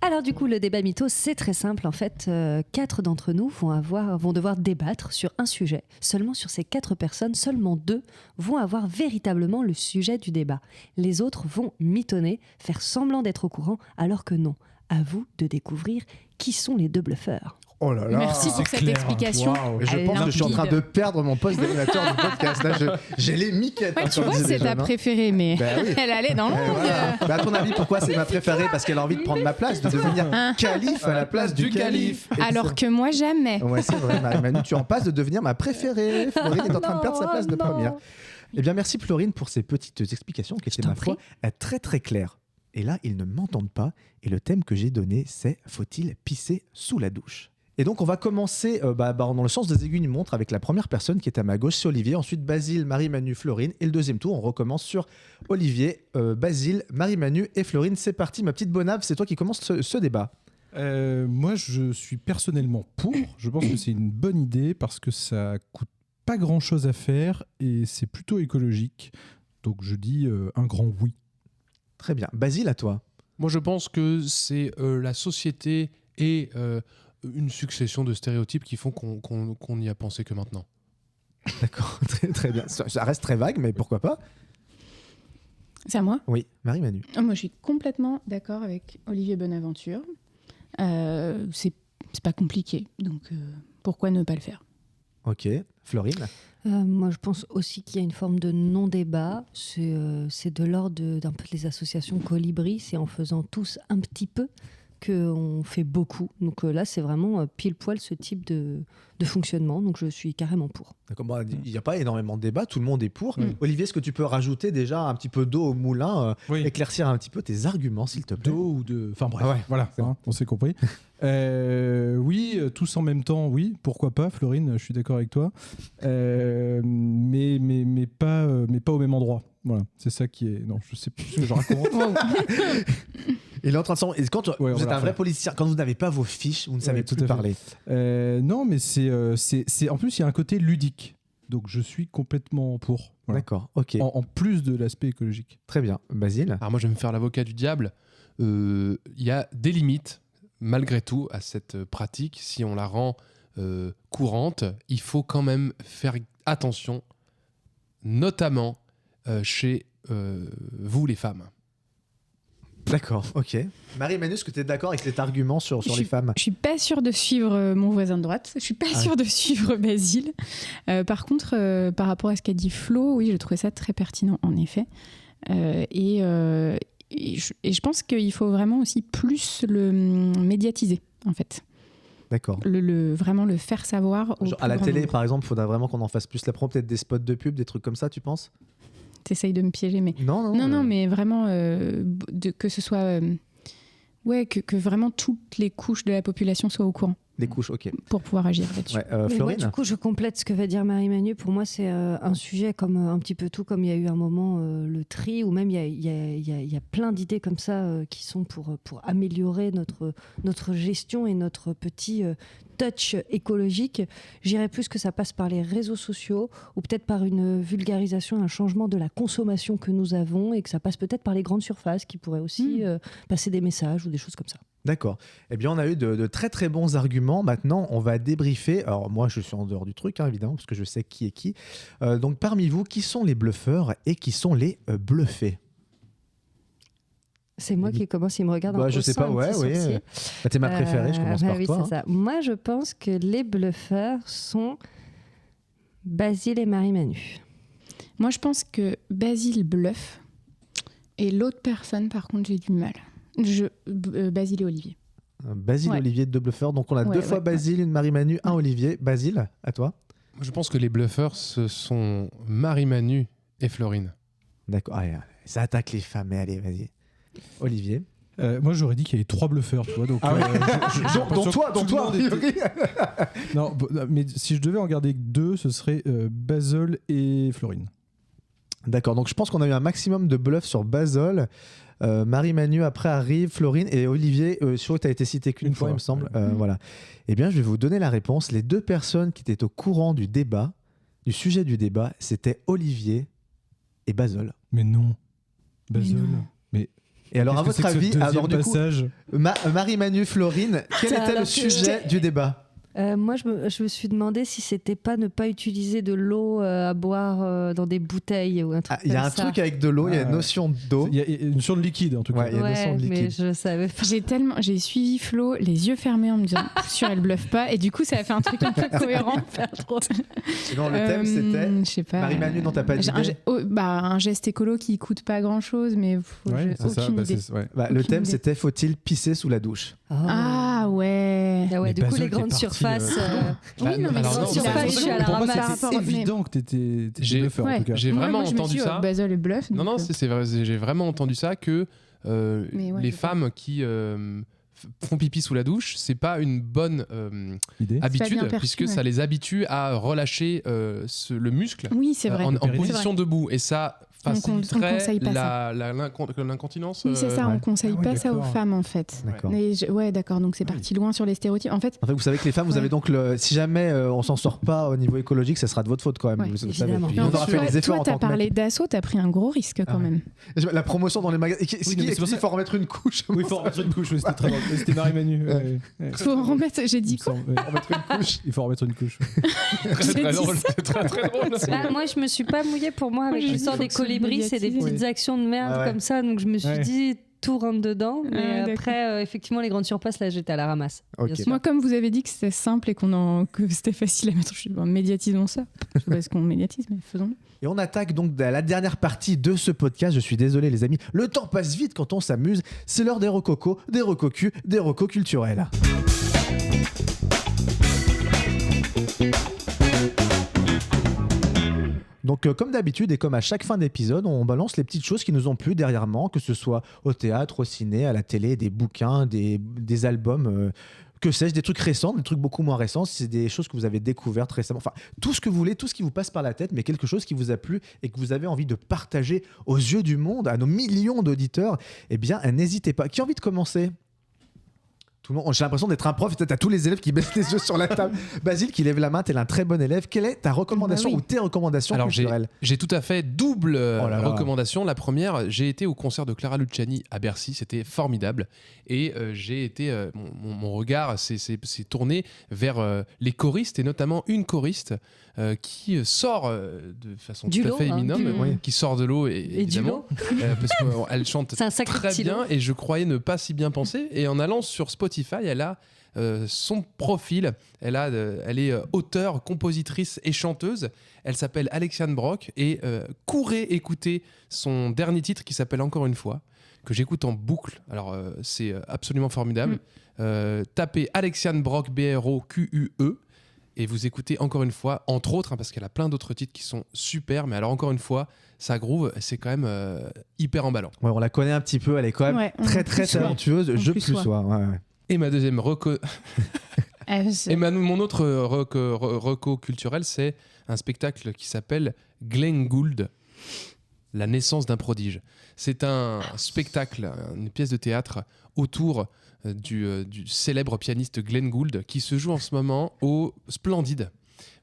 Alors du coup, le débat mytho, c'est très simple. En fait, 4 d'entre nous vont devoir débattre sur un sujet. Seulement sur ces 4 personnes, seulement 2 vont avoir véritablement le sujet du débat. Les autres vont mitonner, faire semblant d'être au courant, alors que non. À vous de découvrir qui sont les 2 bluffeurs. Oh là là. Merci pour cette clair. explication. Waouh. Et je pense que je suis en train de perdre mon poste d'animateur du podcast. Là, j'ai les miquettes. Ouais, hein, tu comme vois, disait c'est ta Jeanne, hein. préférée, mais Ben oui. elle allait dans Et l'ombre. voilà. Bah, à ton avis, pourquoi c'est ma préférée? Parce qu'elle a envie de prendre ma place, de devenir calife à la place du calife. Et Alors que moi, jamais. Ouais, c'est vrai, Marie-Manu, tu en passes de devenir ma préférée. Florine est en train de perdre sa place de Non, non. première. Eh bien, merci Florine pour ces petites explications qui étaient, t'en ma foi, très très claires. Et là, ils ne m'entendent pas. Et le thème que j'ai donné, c'est « Faut-il pisser sous la douche ?» Et donc, on va commencer dans le sens des aiguilles d'une montre avec la première personne qui est à ma gauche, c'est Olivier. Ensuite, Basile, Marie-Manu, Florine. Et le deuxième tour, on recommence sur Olivier, Basile, Marie-Manu et Florine. C'est parti, ma petite Bonave, c'est toi qui commence ce débat. Moi, je suis personnellement pour. Je pense que c'est une bonne idée parce que ça coûte pas grand-chose à faire et c'est plutôt écologique. Donc, je dis un grand oui. Très bien. Basile, à toi. Moi, je pense que c'est la société et une succession de stéréotypes qui font qu'on n'y a pensé que maintenant. D'accord, très, très bien. Ça reste très vague, mais pourquoi pas? C'est à moi. Oui, Marie-Manu. Moi, je suis complètement d'accord avec Olivier Bonaventure. C'est pas compliqué, donc pourquoi ne pas le faire? Ok. Florine. Moi, je pense aussi qu'il y a une forme de non-débat. C'est de l'ordre d'un peu les associations Colibri. C'est en faisant tous un petit peu qu'on fait beaucoup. Donc là, c'est vraiment pile poil ce type de fonctionnement. Donc je suis carrément pour. D'accord, il n'y a pas énormément de débat, tout le monde est pour. Olivier, est-ce que tu peux rajouter déjà un petit peu d'eau au moulin, Oui. éclaircir un petit peu tes arguments, s'il te plaît? D'eau ou de... Enfin bref, Ah ouais, voilà, c'est bon. hein, on s'est compris. Oui, tous en même temps, oui, pourquoi pas, Florine, je suis d'accord avec toi. Mais pas au même endroit. Voilà, c'est ça qui est... Non, je sais plus ce que je raconte. Il est en train de s'en... Et quand Ouais, vous êtes voilà, un vrai enfin. politicien, quand vous n'avez pas vos fiches, vous ne savez tout plus à fait. parler. Non, mais c'est en plus, il y a un côté ludique. Donc je suis complètement pour. Voilà. D'accord, ok. En plus de l'aspect écologique. Très bien. Basile. Alors moi, je vais me faire l'avocat du diable. Il y a des limites, malgré tout, à cette pratique. Si on la rend courante, il faut quand même faire attention, notamment chez vous, les femmes. D'accord, ok. Marie-Manu, est-ce que tu es d'accord avec cet argument sur les femmes? Je suis pas sûre de suivre mon voisin de droite. Je suis pas sûre de suivre Basile. Par contre, par rapport à ce qu'a dit Flo, oui, je trouvais ça très pertinent, en effet. Et je pense qu'il faut vraiment aussi plus le médiatiser, en fait. D'accord. Vraiment le faire savoir au Genre, plus à la grand télé, nombre. par exemple, il faudrait vraiment qu'on en fasse plus la promo, peut-être des spots de pub, des trucs comme ça, tu penses? T'essayes de me piéger, mais... Non, mais vraiment, que ce soit... que vraiment toutes les couches de la population soient au courant Les couches, ok. pour pouvoir agir là-dessus. Ouais, Mais moi, Florine. du coup, je complète ce que va dire Marie-Manu. Pour moi, c'est un sujet comme un petit peu tout, comme il y a eu un moment le tri, ou même il y a plein d'idées comme ça qui sont pour améliorer notre gestion et notre petit touch écologique. J'irais plus que ça passe par les réseaux sociaux ou peut-être par une vulgarisation, un changement de la consommation que nous avons et que ça passe peut-être par les grandes surfaces qui pourraient aussi passer des messages ou des choses comme ça. D'accord. Eh bien, on a eu de très très bons arguments. Maintenant, on va débriefer. Alors, moi, je suis en dehors du truc, hein, évidemment, parce que je sais qui est qui. Donc, parmi vous, qui sont les bluffeurs et qui sont les bluffés? C'est moi qui commence, il me regarde en Je sais pas, haussant un ouais, petit oui. sourcil. Bah, t'es ma préférée, je commence par oui, toi. c'est ça. Moi, je pense que les bluffeurs sont Basile et Marie-Manu. Moi, je pense que Basile bluffe et l'autre personne, par contre, j'ai du mal. Basile et Olivier. Basile, Ouais. Olivier, 2 bluffeurs. Donc, on a Ouais, 2 fois ouais, Basile, une Marie-Manu, un Olivier. Basile, à toi. Moi, je pense que les bluffeurs, ce sont Marie-Manu et Florine. D'accord. Allez, ça attaque les femmes, mais allez, vas-y. Olivier. Moi, j'aurais dit qu'il y avait 3 bluffeurs, tu vois. Donc, Ah ouais. j'ai l'impression Dont toi, que tout le monde était- Yuri. Non, mais si je devais en garder que 2, ce serait Basil et Florine. D'accord, donc je pense qu'on a eu un maximum de bluffs sur Basol. Marie-Manu après arrive, Florine et Olivier, sur tu as été cité qu'une Une fois, fois, il me semble. ouais. Voilà. Eh bien, je vais vous donner la réponse. Les 2 personnes qui étaient au courant du débat, du sujet du débat, c'était Olivier et Basol. Mais non. Mais Basil. non. Et alors, à Qu'est-ce que votre c'est que ce avis, alors deuxième du coup, passage Marie-Manu, Florine, quel Ça, était le alors que sujet du débat? Moi, je me suis demandé si c'était pas ne pas utiliser de l'eau à boire dans des bouteilles ou un truc Il y a comme un ça. truc avec de l'eau, il y a une notion d'eau. Il y a une notion de liquide en tout cas. Ouais, il y a une notion Ouais, de mais liquide. je savais pas. J'ai suivi Flo les yeux fermés en me disant sûr elle bluffe pas et du coup ça a fait un truc un peu cohérent. Sinon, le thème, c'était. Je sais pas. Marie-Manu, non, t'as pas d'idée un geste écolo qui coûte pas grand chose mais Ouais, j'ai c'est ça. aucune Bah, idée. ouais. Le Aucune thème, idée. c'était faut-il pisser sous la douche? Ah ouais. Ah ouais, Mais du coup, Basil les qui est grandes parti, surfaces. Oui, non, mais alors c'est non, aussi c'est la pas- je suis à la Pour moi, ramasse. c'est évident que t'étais J'ai- bluffeur en Ouais. tout cas. J'ai Ouais, vraiment moi, je me entendu suis dit, ça. Basel et bluff. Non, non, donc, c'est vrai, j'ai vraiment entendu ça que Mais ouais, les je sais femmes qui font pipi sous la douche, c'est pas une bonne Idée. habitude, bien perçu, puisque ouais. ça les habitue à relâcher le muscle Oui, c'est vrai. en C'est vrai. position debout. Et ça On faciliterait conseille pas l'incontinence. Oui, c'est ça, ouais. on conseille Ah ouais, pas ça aux d'accord. femmes en fait. D'accord. Ouais, d'accord, donc c'est parti loin sur les stéréotypes. En fait, En fait, vous savez que les femmes, vous Ouais. avez donc si jamais on s'en sort pas au niveau écologique, ça sera de votre faute quand même. Ouais, vous le savez. évidemment. Puis mais on en aura fait, fait les efforts toi, en t'as tant que mec. parlé d'assaut, t'as pris un gros risque quand Ah ouais. même. La promotion dans les magasins. Qui Oui, non, mais c'est pour ça- il faut remettre une couche. Oui, il faut en remettre une couche. Oui, c'était très drôle. C'était Marie-Manu. ouais, ouais. Faut en remettre, j'ai dit quoi Il faut en remettre une couche. Très J'ai très dit drôle. ça. Très très drôle. Bah, moi, je me suis pas mouillée pour moi avec Moi, j'ai l'histoire dit, des faut que ce soit colibris, c'est des médiatisé. petites actions de merde Ouais, ouais. comme ça, donc je me suis Ouais. dit tout rentre dedans. Mais Ah, d'accord. après, effectivement, les grandes surfaces, là, j'étais à la ramasse. Ok. Bien sûr. Moi, comme vous avez dit que c'était simple et que c'était facile à mettre, je suis dit, bon, médiatisons ça. Je sais pas ce qu'on médiatise, mais faisons-le. Et on attaque donc la dernière partie de ce podcast. Je suis désolé, les amis. Le temps passe vite quand on s'amuse. C'est l'heure des recocos, des recocus, des recos culturels. Donc, comme d'habitude et comme à chaque fin d'épisode, on balance les petites choses qui nous ont plu dernièrement, que ce soit au théâtre, au ciné, à la télé, des bouquins, des albums, que sais-je, des trucs récents, des trucs beaucoup moins récents, c'est des choses que vous avez découvertes récemment. Enfin, tout ce que vous voulez, tout ce qui vous passe par la tête, mais quelque chose qui vous a plu et que vous avez envie de partager aux yeux du monde, à nos millions d'auditeurs, eh bien, n'hésitez pas. Qui a envie de commencer ? Tout le monde, j'ai l'impression d'être un prof et t'as tous les élèves qui baissent les yeux sur la table. Basile qui lève la main, t'es un très bon élève. Quelle est ta recommandation Bah oui. ou tes recommandations Alors culturelles ? j'ai tout à fait double Oh là là. recommandation. La première, j'ai été au concert de Clara Luciani à Bercy, c'était formidable. Et j'ai été, mon regard s'est tourné vers les choristes et notamment une choriste qui sort de façon Du tout lot, à fait hein. éminente, Oui. qui sort de l'eau évidemment, parce qu'elle chante C'est un sacré très petit bien lot. et je croyais ne pas si bien penser. Et en allant sur Spotify, elle a son profil. Elle est auteure, compositrice et chanteuse. Elle s'appelle Alexiane Brock et courez écouter son dernier titre qui s'appelle Encore une fois, que j'écoute en boucle. Alors c'est absolument formidable. Tapez Alexiane Brock, B-R-O-Q-U-E. Et vous écoutez encore une fois, entre autres, hein, parce qu'elle a plein d'autres titres qui sont super, mais alors encore une fois, ça groove, c'est quand même hyper emballant. Ouais, on la connaît un petit peu, elle est quand même Ouais, on très en très plus, ouais. talentueuse. En Je plus, plus ouais. sois. Ouais, ouais. Et ma deuxième reco... C'est- Et mon autre reco culturel, c'est un spectacle qui s'appelle Glenn Gould, La naissance d'un prodige. C'est un spectacle, une pièce de théâtre autour du célèbre pianiste Glenn Gould qui se joue en ce moment au Splendide.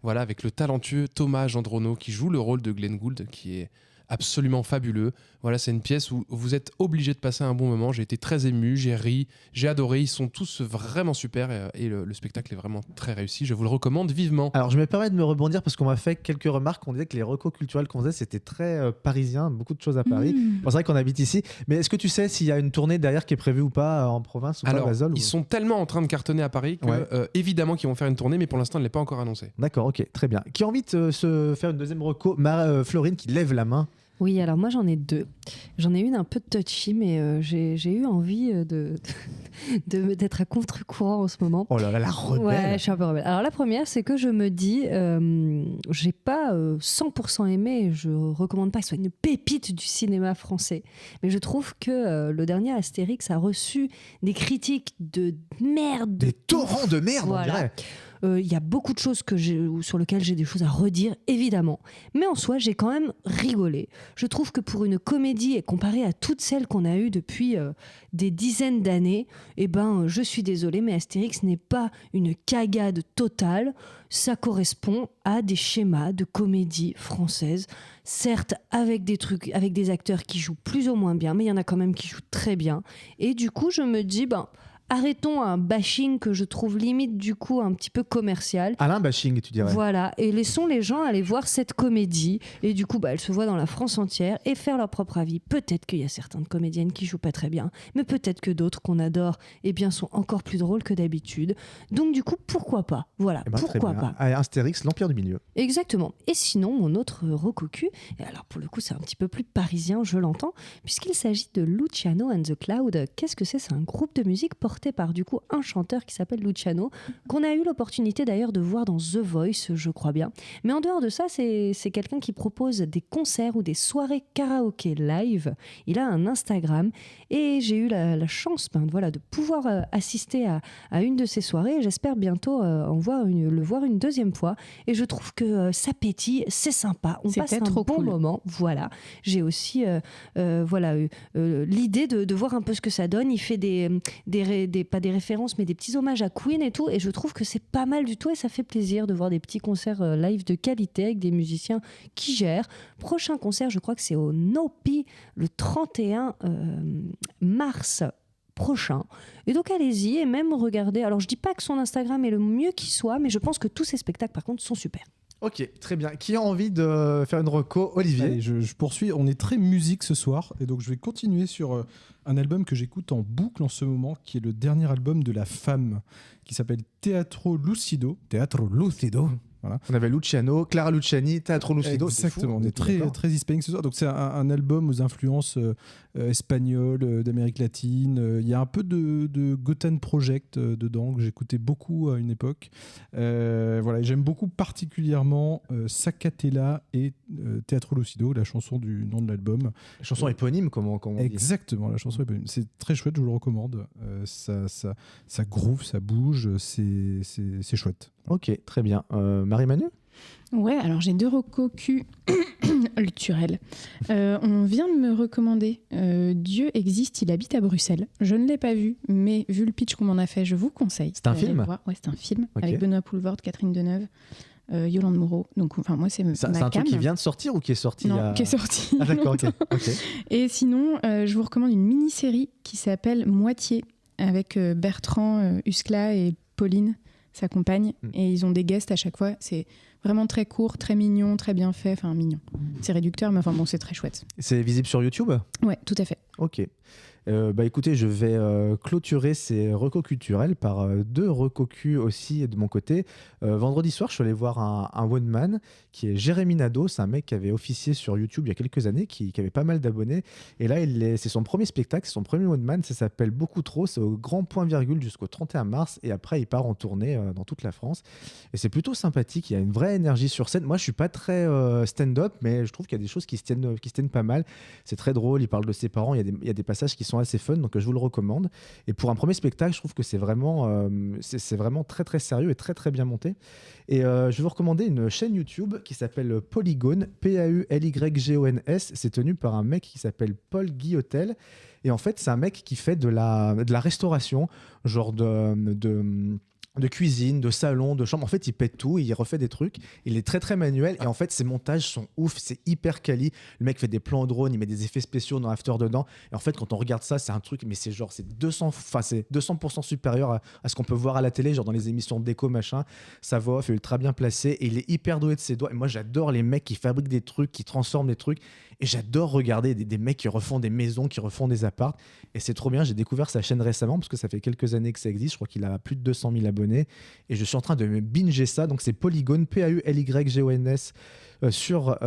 Voilà, avec le talentueux Thomas Gendronneau qui joue le rôle de Glenn Gould, qui est absolument fabuleux. Voilà, c'est une pièce où vous êtes obligé de passer un bon moment. J'ai été très ému, j'ai ri, j'ai adoré. Ils sont tous vraiment super et le spectacle est vraiment très réussi. Je vous le recommande vivement. Alors, je me permets de me rebondir parce qu'on m'a fait quelques remarques. On disait que les recos culturels qu'on faisait, c'était très parisien, beaucoup de choses à Paris. Mmh. Bon, c'est vrai qu'on habite ici. Mais est-ce que tu sais s'il y a une tournée derrière qui est prévue ou pas en province ou Alors, pas, Basel, ou- ils sont tellement en train de cartonner à Paris que, Ouais. évidemment, qu'ils vont faire une tournée, mais pour l'instant, elle n'est pas encore annoncée. D'accord, ok, très bien. Qui a envie de se faire une deuxième reco Florine qui lève la main. Oui, alors moi j'en ai 2. J'en ai une un peu touchy, mais j'ai eu envie d'être à contre-courant en ce moment. Oh là là, la rebelle. Ouais, je suis un peu rebelle. Alors la première, c'est que je me dis, j'ai pas 100% aimé, je recommande pas que ce soit une pépite du cinéma français, mais je trouve que le dernier Astérix a reçu des critiques de merde. Des torrents de merde, Voilà. on dirait. Il y a beaucoup de choses sur lesquelles j'ai des choses à redire, évidemment. Mais en soi, j'ai quand même rigolé. Je trouve que pour une comédie, et comparée à toutes celles qu'on a eues depuis des dizaines d'années, je suis désolée, mais Astérix n'est pas une cagade totale. Ça correspond à des schémas de comédie française. Certes, avec des acteurs qui jouent plus ou moins bien, mais il y en a quand même qui jouent très bien. Et du coup, je me dis, arrêtons un bashing que je trouve limite du coup un petit peu commercial. Alain bashing, tu dirais. Voilà, et laissons les gens aller voir cette comédie. Et du coup, elle se voit dans la France entière et faire leur propre avis. Peut-être qu'il y a certaines comédiennes qui jouent pas très bien, mais peut-être que d'autres qu'on adore sont encore plus drôles que d'habitude. Donc du coup, pourquoi pas ? Voilà, pourquoi pas ? Allez, Astérix, l'Empire du Milieu. Exactement. Et sinon, mon autre rococu, et alors pour le coup, c'est un petit peu plus parisien, je l'entends, puisqu'il s'agit de Luciano and the Cloud. Qu'est-ce que c'est ? C'est un groupe de musique porté par du coup un chanteur qui s'appelle Luciano, qu'on a eu l'opportunité d'ailleurs de voir dans The Voice, je crois bien. Mais en dehors de ça, c'est quelqu'un qui propose des concerts ou des soirées karaoké live. Il a un Instagram et j'ai eu la chance de pouvoir assister à une de ces soirées. Et j'espère bientôt le voir une deuxième fois. Et je trouve que ça pétille, c'est sympa. On passe un bon moment. Voilà. J'ai aussi l'idée de voir un peu ce que ça donne. Il fait pas des références, mais des petits hommages à Queen et tout. Et je trouve que c'est pas mal du tout et ça fait plaisir de voir des petits concerts live de qualité avec des musiciens qui gèrent. Prochain concert, je crois que c'est au Nopi le 31 mars prochain. Et donc allez-y et même regardez. Alors je dis pas que son Instagram est le mieux qui soit, mais je pense que tous ses spectacles par contre sont super. Ok, très bien. Qui a envie de faire une reco ? Olivier. Allez, je poursuis. On est très musique ce soir et donc je vais continuer sur un album que j'écoute en boucle en ce moment, qui est le dernier album de La Femme, qui s'appelle Teatro Lucido. Voilà. On avait Luciano, Clara Luciani, Teatro Lucido. Exactement, on est très hispanique ce soir. Donc c'est un album aux influences espagnoles, d'Amérique latine. Il y a un peu de Gotham Project dedans, que j'écoutais beaucoup à une époque. Voilà, j'aime beaucoup particulièrement Sacatella et Teatro Lucido, la chanson du nom de l'album. La chanson éponyme, comment on dit. Exactement, la chanson éponyme. C'est très chouette, je vous le recommande. Ça groove, ça bouge, c'est chouette. Ok, très bien. Marie-Manu ? Ouais, alors j'ai 2 recocus culturels. On vient de me recommander Dieu existe, il habite à Bruxelles. Je ne l'ai pas vu, mais vu le pitch qu'on m'en a fait, je vous conseille. C'est un film ? Ouais, c'est un film Okay. avec Benoît Poelvoorde, Catherine Deneuve, Yolande Moreau. Donc, moi, c'est C'est ma un truc cam. qui vient de sortir ou qui est sorti Non, qui est sorti. Ah d'accord, ok. Et sinon, je vous recommande une mini-série qui s'appelle Moitié, avec Bertrand Huskla et Pauline, sa compagne. Et ils ont des guests à chaque fois. C'est vraiment très court, très mignon, très bien fait. Enfin, mignon. C'est réducteur, mais enfin bon, c'est très chouette. C'est visible sur YouTube ? Ouais, tout à fait. Ok. Écoutez, je vais clôturer ces recos culturels par 2 recocus aussi de mon côté. Vendredi soir, je suis allé voir un one man qui est Jérémy Nadeau. C'est un mec qui avait officié sur YouTube il y a quelques années, qui avait pas mal d'abonnés. Et là, c'est son premier spectacle, c'est son premier one man. Ça s'appelle Beaucoup trop. C'est au Grand Point Virgule jusqu'au 31 mars. Et après, il part en tournée dans toute la France. Et c'est plutôt sympathique. Il y a une vraie énergie sur scène. Moi, je suis pas très stand-up, mais je trouve qu'il y a des choses qui se tiennent pas mal. C'est très drôle. Il parle de ses parents. Il y a des passages qui sont assez fun, donc je vous le recommande. Et pour un premier spectacle, je trouve que c'est vraiment très très sérieux et très très bien monté. Et je vais vous recommander une chaîne YouTube qui s'appelle Polygone, Paulygons. C'est tenu par un mec qui s'appelle Paul Guillotel. Et en fait, c'est un mec qui fait de la restauration, genre de cuisine, de salon, de chambre. En fait, il pète tout, il refait des trucs. Il est très très manuel et en fait, ses montages sont ouf, c'est hyper quali. Le mec fait des plans drone, il met des effets spéciaux dans After dedans. Et en fait, quand on regarde ça, c'est un truc, mais c'est 200% supérieur à ce qu'on peut voir à la télé, genre dans les émissions de déco, machin. Sa voix off est ultra bien placée et il est hyper doué de ses doigts. Et moi, j'adore les mecs qui fabriquent des trucs, qui transforment des trucs. Et j'adore regarder des mecs qui refont des maisons, qui refont des apparts. Et c'est trop bien. J'ai découvert sa chaîne récemment parce que ça fait quelques années que ça existe. Je crois qu'il a plus de 200 000 abonnés. abonnés. Et je suis en train de me binger ça. Donc c'est Polygon, P-A-U-L-Y-G-O-N-S, sur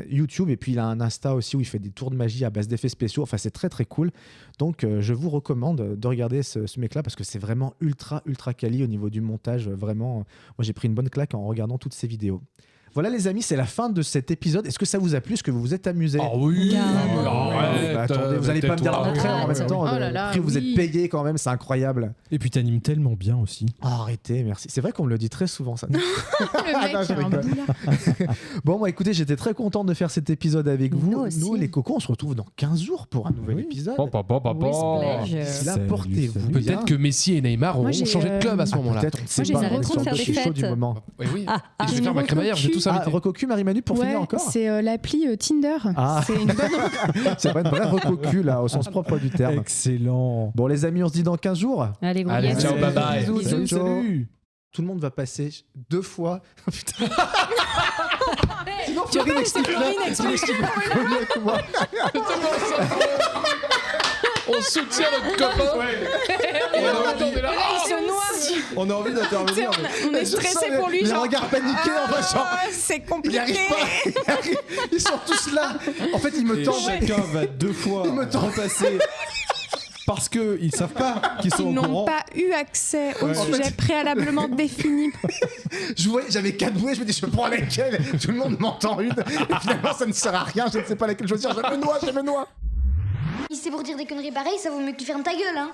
YouTube. Et puis il a un Insta aussi où il fait des tours de magie à base d'effets spéciaux. Enfin, c'est très très cool. Donc je vous recommande de regarder ce mec-là parce que c'est vraiment ultra quali au niveau du montage. Vraiment, moi j'ai pris une bonne claque en regardant toutes ces vidéos. Voilà les amis, c'est la fin de cet épisode. Est-ce que ça vous a plu? Est-ce que vous vous êtes amusés? Ah oui. Attendez, vous allez pas me dire le contraire en même temps. Oh là là, Après, vous êtes payé quand même, c'est incroyable. Et puis t'animes tellement bien aussi. Oh, arrêtez, merci. C'est vrai qu'on me le dit très souvent ça. Le mec, Non, je il a un rigole. boulard. Bon, moi écoutez, j'étais très content de faire cet épisode avec vous. Nous aussi. Les cocos, on se retrouve dans 15 jours pour un nouvel épisode. With pleasure. D'ici là, Salut, portez-vous salut. bien. Peut-être que Messi et Neymar Moi, auront j'ai, changé de club à ce moment-là. Peut-être, on ne sait j'ai pas. une on est sur rencontre le faire des chaud du fêtes. moment. Oui, oui. Ah, Et je vais j'ai faire ma une crémaillère, je vais tous Ah, inviter. recocu, Marie-Manu, pour finir encore. C'est l'appli Tinder. Ah. C'est une bonne. C'est pas une vraie recocu là, au sens propre du terme. Excellent. Bon, les amis, on se dit dans 15 jours. Allez, gros Allez, bisous. ciao, bye bye. Bisous, Bisous. salut. Tout le monde va passer 2 fois. Putain. Sinon, Florine explique avec moi. On soutient notre copain. Et en même temps, on est là. Il se noie. On a envie d'intervenir. On est stressé pour lui. Les Genre, regards paniqués, en fait, genre, c'est il n'y compliqué. arrive pas. Ils sont tous là. En fait, ils me Et tendent. chacun va 2 fois Il me tend. repasser parce qu'ils savent pas qu'ils sont Ils au n'ont courant. pas eu accès au Ouais. sujet préalablement défini. J'avais 4 bouées, je me dis, je prends laquelle? Tout le monde m'entend une. Et finalement, ça ne sert à rien. Je ne sais pas laquelle choisir. Je me noie. Si c'est pour dire des conneries pareilles, ça vaut mieux que tu fermes ta gueule, hein.